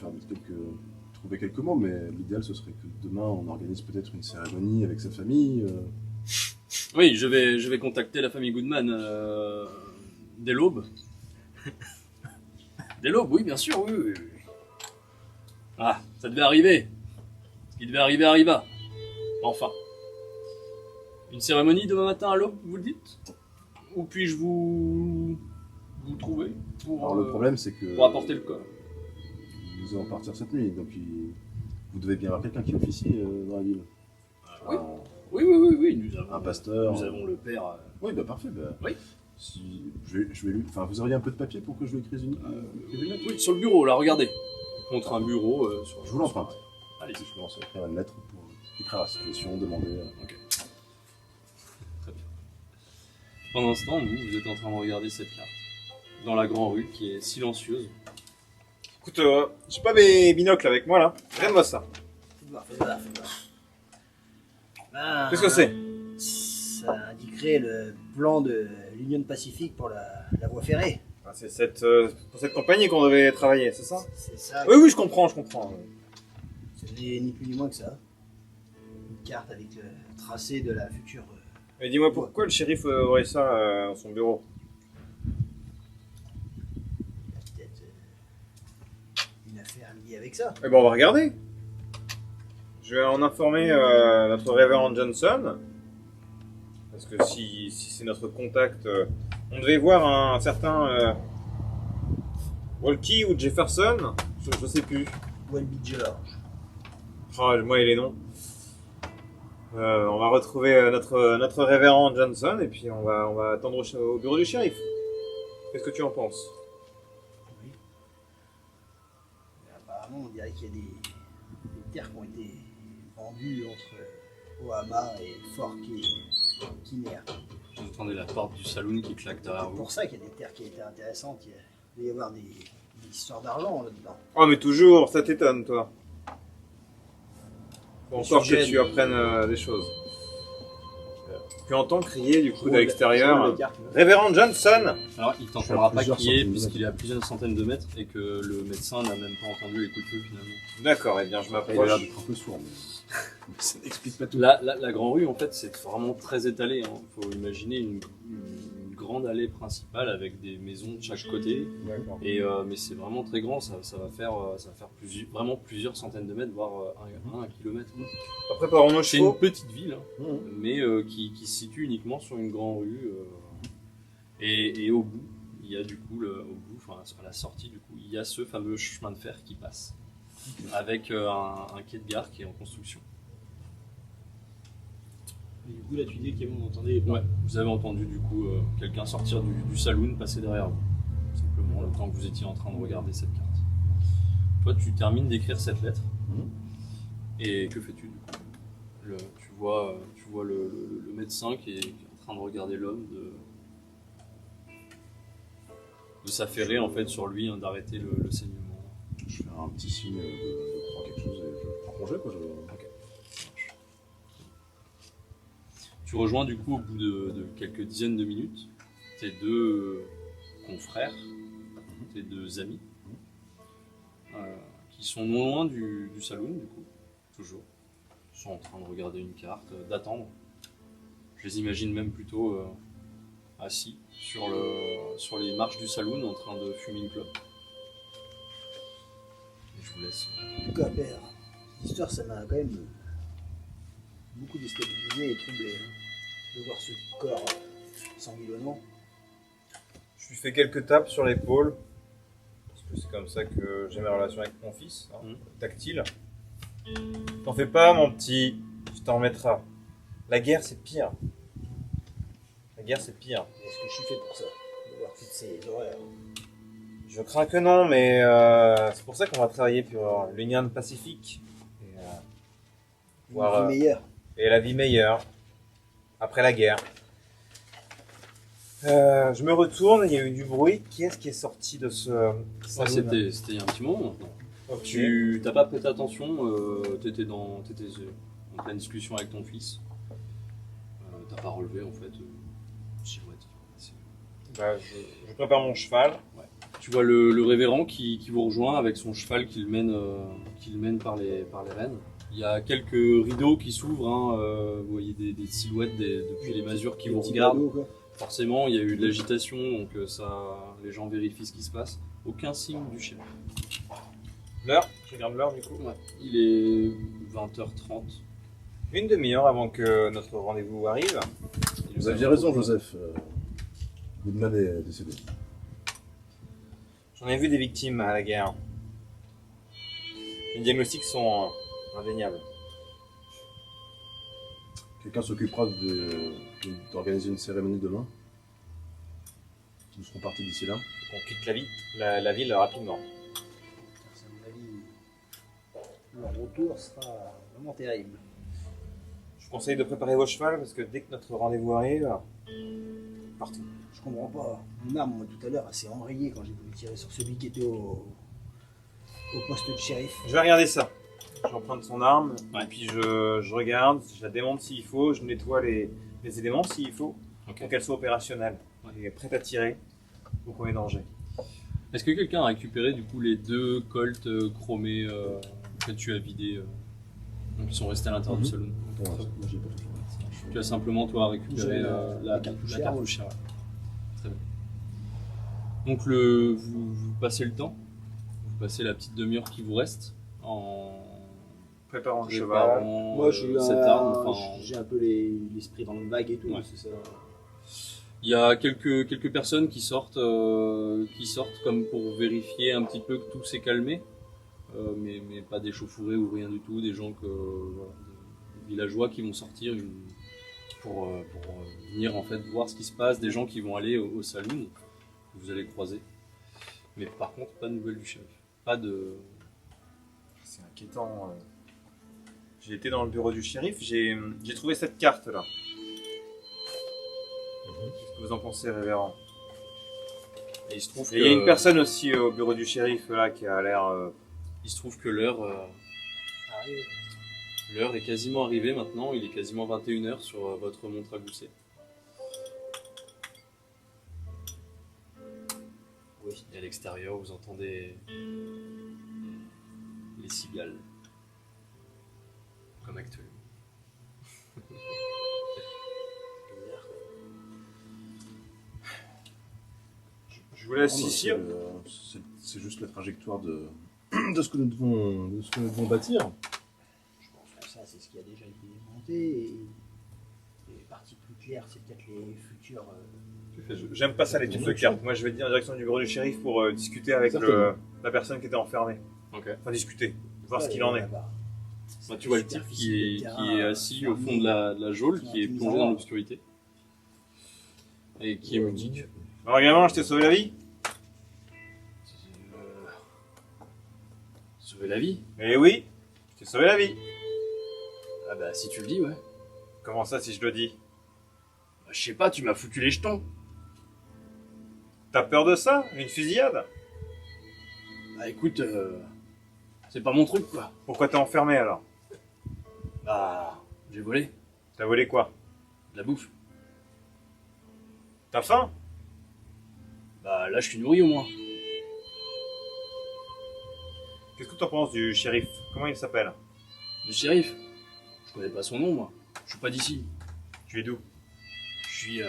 trouver quelques mots, mais l'idéal ce serait que demain on organise peut-être une cérémonie avec sa famille. Oui, je vais contacter la famille Goodman dès l'aube. Dès l'aube, oui, bien sûr, oui. Ah, ça devait arriver. Ce qui devait arriver arriva. Enfin. Une cérémonie demain matin à l'aube, vous le dites? Ou puis-je vous trouver Alors le problème c'est que. pour apporter le corps? Nous allons partir cette nuit, donc vous devez bien avoir quelqu'un qui officie dans la ville. Oui, nous avons Un pasteur. Nous avons le père. Oui, bah parfait. Oui. Je je vais lui... Enfin, vous auriez un peu de papier pour que je lui écrive une lettre? Oui, sur le bureau, là, regardez. Contre un bureau. Je vous l'emprunte. Allez-y. Je commence à écrire une lettre pour écrire la situation, demander... Ok. Très bien. Pendant ce temps, vous êtes en train de regarder cette carte. Dans la grande rue qui est silencieuse. Écoute, j'ai pas mes binocles avec moi là. Regarde-moi ça. Fais voir, fais voir, fais voir. Ah, Qu'est-ce que c'est? Ça indiquerait le plan de l'Union Pacifique pour la voie ferrée. Ah, c'est pour cette compagnie qu'on devait travailler, c'est ça? C'est ça. Oui, oui, je comprends, je comprends. Ce n'est ni plus ni moins que ça. Une carte avec le tracé de la future. Mais dis-moi, pourquoi le shérif aurait ça dans son bureau? Peut-être une affaire liée avec ça. Eh ben, on va regarder. Je vais en informer notre révérend Johnson. Parce que si c'est notre contact, on devait voir un certain Walkie ou Jefferson, je sais plus. Welby George. Oh, moi et les noms. On va retrouver notre révérend Johnson et puis on va attendre au bureau du shérif. Qu'est-ce que tu en penses? Oui. Mais apparemment, on dirait qu'il y a des terres qui ont été vendues entre Ohama et Fort Kinner. Vous entendez la porte du saloon qui claque derrière C'est vous. pour ça qu'il y a des terres qui étaient intéressantes. Il doit y avoir des histoires d'argent là-dedans. Oh mais toujours, ça t'étonne toi. Faut Le encore sujet que tu du- apprennes des choses. Tu entends crier du coup Je de roule l'extérieur. la carte. Révérend Johnson! Alors, il Je t'entendra suis à pas plusieurs crier centaines de puisqu'il est à mètres. plusieurs centaines de mètres et que le médecin n'a même pas entendu les coups de feu finalement. D'accord, eh bien je Il a l'air m'approche. d'être un peu sourd, mais ça n'explique pas tout. La grande rue, en fait, c'est vraiment très étalé. Il faut imaginer une grande allée principale avec des maisons de chaque côté. D'accord. Et, mais c'est vraiment très grand, ça va faire vraiment plusieurs centaines de mètres, voire un kilomètre. Préparons nos C'est une chevaux. petite ville, hein, Mmh. mais qui se situe uniquement sur une grande rue. Et au bout, il y a du coup, à la sortie, du coup, il y a ce fameux chemin de fer qui passe, avec un quai de gare qui est en construction. Et du coup, là, tu dis qu'on entendait. Ouais, vous avez entendu du coup quelqu'un sortir du saloon, passer derrière vous, simplement le temps que vous étiez en train de regarder cette carte. Toi, tu termines d'écrire cette lettre, Mhm. et que fais-tu du coup? Tu vois le médecin qui est en train de regarder l'homme, de s'affairer en fait sur lui, hein, d'arrêter le saignement. Je fais un petit signe de croire quelque chose et je prends congé, quoi. Tu rejoins du coup au bout de quelques dizaines de minutes tes deux confrères, tes deux amis, qui sont non loin du saloon du coup, toujours. Ils sont en train de regarder une carte, d'attendre. Je les imagine même plutôt assis sur les marches du saloon en train de fumer une clope. Et je vous laisse. En tout cas, père, cette histoire, ça m'a quand même beaucoup déstabilisé et troublé. Hein, de voir ce corps sanguillonnant. Je lui fais quelques tapes sur l'épaule. Parce que c'est comme ça que j'ai ma relation avec mon fils, hein, tactile. T'en fais pas, mon petit, tu t'en remettras. La guerre, c'est pire. La guerre, c'est pire. Est-ce que je suis fait pour ça? De voir toutes ces horreurs. Je crains que non, mais c'est pour ça qu'on va travailler pour l'Union Pacifique. Et, voir, Une vie meilleure. et la vie meilleure. Après la guerre. Je me retourne, il y a eu du bruit. Qui est-ce qui est sorti de ce Ouais, c'était il y a un petit moment maintenant. Ok. Tu t'as pas prêté attention, t'étais en pleine discussion avec ton fils. T'as pas relevé en fait silhouette. Bah, je prépare mon cheval. Tu vois le révérend qui vous rejoint avec son cheval qu'il mène par les rênes. Il y a quelques rideaux qui s'ouvrent, hein, vous voyez des silhouettes depuis les masures qui vous Petit regardent. cadeau, quoi. Forcément, il y a eu de l'agitation, donc les gens vérifient ce qui se passe. Aucun signe du shérif. L'heure, je regarde l'heure du coup. Ouais. Il est 20h30. Une demi-heure avant que notre rendez-vous arrive. Vous aviez raison, Joseph. Goodman est décédé. J'en ai vu des victimes à la guerre. Les diagnostics sont indéniables. Quelqu'un s'occupera d'organiser une cérémonie demain? Nous serons partis d'ici là. Faut qu'on quitte la ville rapidement. À mon avis, le retour sera vraiment terrible. Je vous conseille de préparer vos chevals parce que dès que notre rendez-vous arrive, partout. Je comprends pas. Mon arme, moi, tout à l'heure, elle s'est enrayée quand j'ai voulu tirer sur celui qui était au poste de shérif. Je vais regarder ça. J'emprunte son arme, Ouais. et puis je regarde, je la démonte s'il faut, je nettoie les éléments s'il faut, Ok. pour qu'elle soit opérationnelle Ouais. et prête à tirer au premier danger. Est-ce que quelqu'un a récupéré du coup les 2 colts chromés que tu as vidés donc ils sont restés à l'intérieur du salon. Bon, moi, j'ai pas tout fait. Tu as simplement toi récupéré J'ai la cartouchière. cartouchière. Ouais. Très bien. Donc vous passez le temps, vous passez la petite demi-heure qui vous reste en Préparant le cheval. préparant Moi, je suis cette arme. Enfin, j'ai un peu l'esprit dans le vague et tout. Ouais. C'est ça. il y a quelques personnes qui sortent comme pour vérifier un petit peu que tout s'est calmé, mais pas des chauffourées ou rien du tout, des gens voilà, des villageois qui vont sortir pour venir en fait voir ce qui se passe, des gens qui vont aller au saloon que vous allez croiser. Mais par contre, pas de nouvelles du shérif. Pas de... C'est inquiétant. J'ai été dans le bureau du shérif, j'ai trouvé cette carte là. Qu'est-ce que vous en pensez, révérend? Et il se trouve Et il y a une personne aussi au bureau du shérif là qui a l'air. Il se trouve que l'heure est quasiment arrivée maintenant, il est quasiment 21h sur votre montre à gousset. Oui, et à l'extérieur, vous entendez les cigales. Comme actuellement. Je vous laisse Non, ici. c'est juste la trajectoire de ce que nous devons bâtir. Je pense que ça, c'est ce qui a déjà été monté. Et les parties plus claires, c'est peut-être les futurs. J'aime pas ça l'étude de carte. Moi je vais dire en direction du bureau du shérif pour discuter avec Certainement. la personne qui était enfermée. Ok. Enfin discuter, voir ce qu'il en est. Là-bas. Bah, tu vois le type qui est assis au fond de la geôle, qui est plongé dans l'obscurité. Et qui est mutique. Alors gamin, je t'ai sauvé la vie. Sauver la vie. Eh oui, je t'ai sauvé la vie. Ah bah si tu le dis, ouais. Comment ça si je le dis? Bah, je sais pas, tu m'as foutu les jetons. T'as peur de ça? Une fusillade? Bah écoute, c'est pas mon truc quoi. Pourquoi t'es enfermé alors? Bah, j'ai volé. T'as volé quoi? De la bouffe. T'as faim? Bah là je suis nourri au moins. Qu'est-ce que t'en penses du shérif? Comment il s'appelle? Le shérif. Je connais pas son nom moi. Je suis pas d'ici. Tu es d'où? Je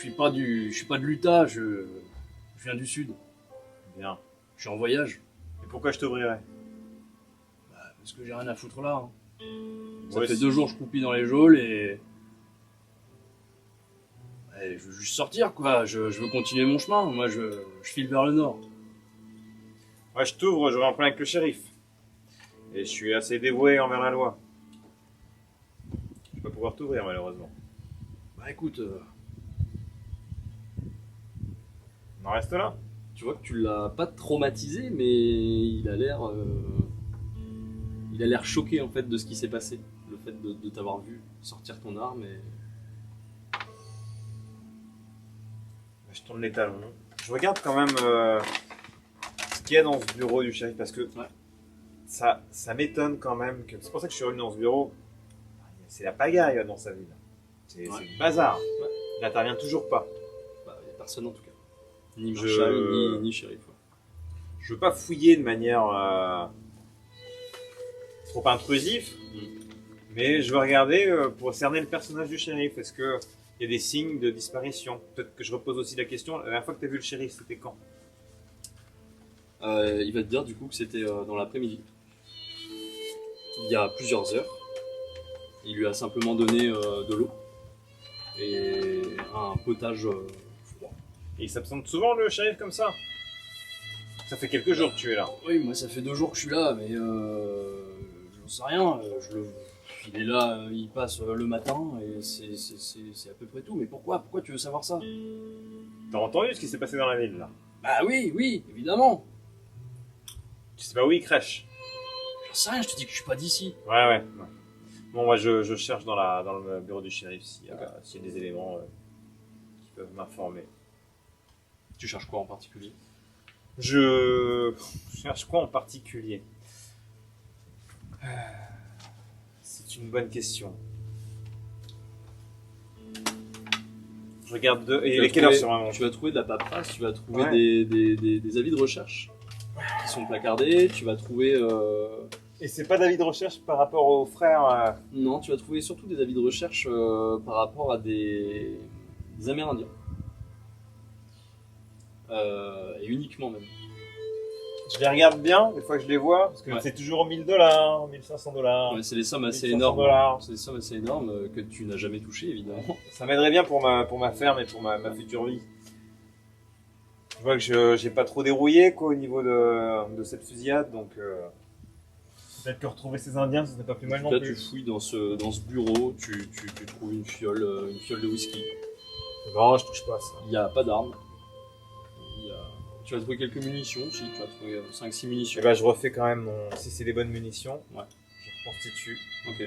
suis pas de l'Utah, je viens du sud. Bien. Je suis en voyage. Et pourquoi je t'ouvrirais? Bah, parce que j'ai rien à foutre là. Hein. Ça Ouais, fait si. 2 jours que je croupis dans les geôles et je veux juste sortir quoi. Je veux continuer mon chemin. Moi je file vers le nord. Ouais, je t'ouvre, j'aurai un problème avec le shérif. Et je suis assez dévoué envers la loi. Je vais pas pouvoir t'ouvrir malheureusement. Bah écoute, On en reste là? tu vois que tu l'as pas traumatisé, mais il a l'air choqué en fait de ce qui s'est passé. Le fait de t'avoir vu sortir ton arme et... Je tourne les talons. Je regarde quand même ce qu'il y a dans ce bureau du shérif parce que Ouais. ça m'étonne quand même. C'est pour ça que je suis revenu dans ce bureau. C'est la pagaille dans sa ville. C'est le bazar. Il n'intervient toujours pas. Bah, y a personne en tout cas. Ni Je- marshal, ni shérif. Ouais. Je veux pas fouiller de manière trop intrusive, mais je veux regarder pour cerner le personnage du shérif. Est-ce que il y a des signes de disparition? Peut-être que je repose aussi la question. La dernière fois que tu as vu le shérif, c'était quand? Il va te dire du coup que c'était dans l'après-midi. Il y a plusieurs heures. Il lui a simplement donné de l'eau et un potage froid. Et il s'absente souvent le shérif comme ça? Ça fait quelques jours que tu es là. Oui, moi ça fait 2 jours que je suis là, mais j'en sais rien. Puis il est là, il passe le matin et c'est à peu près tout. Mais pourquoi tu veux savoir ça? T'as entendu ce qui s'est passé dans la ville là? Bah oui, évidemment. Tu sais pas où il crèche? J'en sais rien, je te dis que je suis pas d'ici. Ouais. Bon, moi je cherche dans le bureau du shérif s'il y a des éléments qui peuvent m'informer. Tu cherches quoi en particulier? Je cherche quoi en particulier? C'est une bonne question. Je regarde deux. Et quelle heure sur un Tu vas trouver de la paperasse, tu vas trouver Ouais. des avis de recherche qui sont placardés, tu vas trouver... Et c'est pas d'avis de recherche par rapport aux frères Non, tu vas trouver surtout des avis de recherche par rapport à des Amérindiens. Et uniquement même. Je les regarde bien, des fois que je les vois, parce que Ouais. c'est toujours 1000 $, 1500 $. Ouais, c'est des sommes assez 1500 énormes. $. C'est des sommes assez énormes que tu n'as jamais touchées, évidemment. Ça m'aiderait bien pour ma ferme et pour ma future vie. Je vois que j'ai pas trop dérouillé quoi au niveau de cette fusillade, donc peut-être que retrouver ces Indiens, ce serait pas plus mal non Là, tu plus. fouilles dans ce bureau, tu trouves une fiole de whisky. Non, je touche pas à ça. Il n'y a pas d'armes. Tu vas trouver quelques munitions aussi, tu vas trouver 5-6 munitions. Et bah je refais quand même si c'est des bonnes munitions, Ouais. je reconstitue. Ok.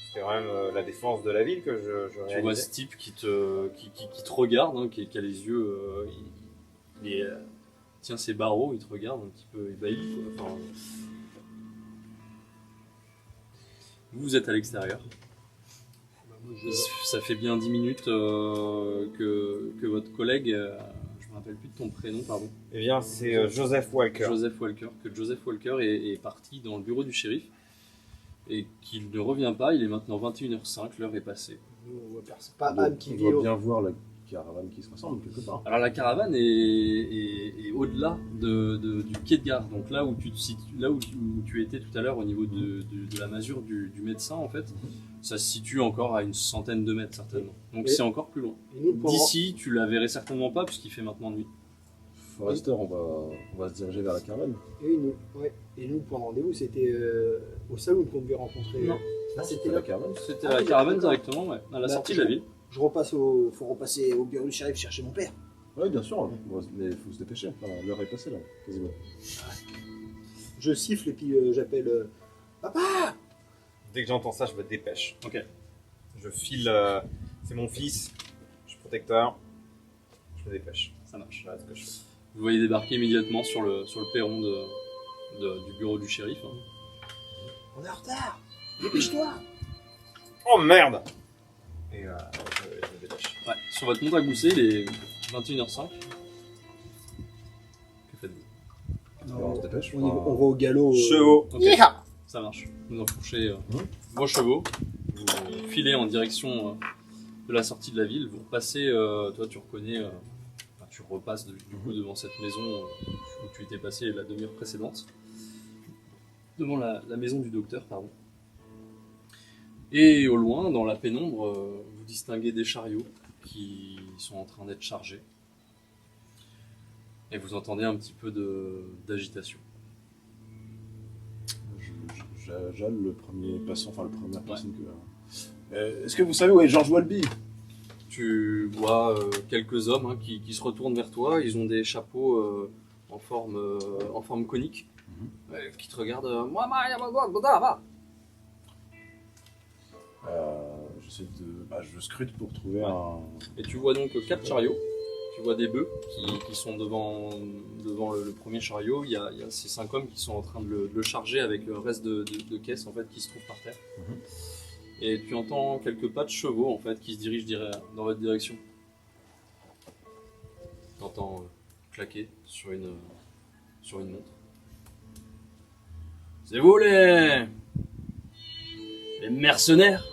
C'était quand même la défense de la ville que je Tu vois réalisais. ce type qui te regarde, hein, qui a les yeux. Tient ses barreaux, il te regarde un petit peu ébahi. Quoi. Enfin, vous êtes à l'extérieur. Bah, moi, Ça fait bien 10 minutes que votre collègue, je me rappelle plus de ton prénom, pardon, Eh bien, c'est Joseph Walker. Joseph Walker est parti dans le bureau du shérif et qu'il ne revient pas. Il est maintenant 21h05, l'heure est passée. nous, on voit personne. Pas On doit- Anne qui on vit doit au... bien voir la caravane qui se ressemble quelque part. Alors la caravane est au-delà du quai de gare, donc là où tu te situes, là où tu étais tout à l'heure au niveau de la masure du médecin en fait, ça se situe encore à une centaine de mètres certainement. Donc Et- c'est encore plus loin. Et nous, pour... D'ici, tu la verrais certainement pas puisqu'il fait maintenant nuit. Forrester, on va se diriger vers la caravane. Et nous, pour le rendez-vous, c'était au saloon qu'on devait rencontrer. Non. Ah, c'était la là. caravane. C'était Ah la oui, caravane d'accord. directement, ouais, à la Bah, sortie de la ville. Faut repasser au bureau du shérif chercher mon père. Oui, bien sûr, mais il faut se dépêcher. Enfin, l'heure est passée là, quasiment. Je siffle et puis j'appelle Papa. Dès que j'entends ça, je me dépêche. Ok. Je file, c'est mon fils, je suis protecteur, je me dépêche. Ça marche. Voilà ce que je fais. Vous voyez débarquer immédiatement sur le perron du bureau du shérif. Hein. On est en retard. Dépêche-toi. Oh merde! Et je me dépêche. Ouais, sur votre montre à gousset, il est 21h05. Que faites-vous? Alors, on se dépêche. On va au galop. Chevaux! Ok, ça marche. Vous enfourchez vos chevaux, vous filez en direction de la sortie de la ville, vous repassez, toi tu reconnais, enfin, tu repasses du coup devant cette maison où tu étais passé la demi-heure précédente, devant la maison du docteur, pardon. Et au loin, dans la pénombre, vous distinguez des chariots qui sont en train d'être chargés. Et vous entendez un petit peu d'agitation. J'ale le premier passant, enfin le première personne que. Est-ce que vous savez où est George Walby? Tu vois quelques hommes hein, qui se retournent vers toi. Ils ont des chapeaux en forme conique qui te regardent. J'essaie de. Je scrute pour trouver un. Et tu vois donc 4 chariots. Tu vois des bœufs qui sont devant le premier chariot. Il y a ces 5 hommes qui sont en train de le charger avec le reste de caisses en fait, qui se trouvent par terre. Et tu entends quelques pas de chevaux en fait, qui se dirigent dans votre direction. Tu entends claquer sur une montre. C'est vous les mercenaires?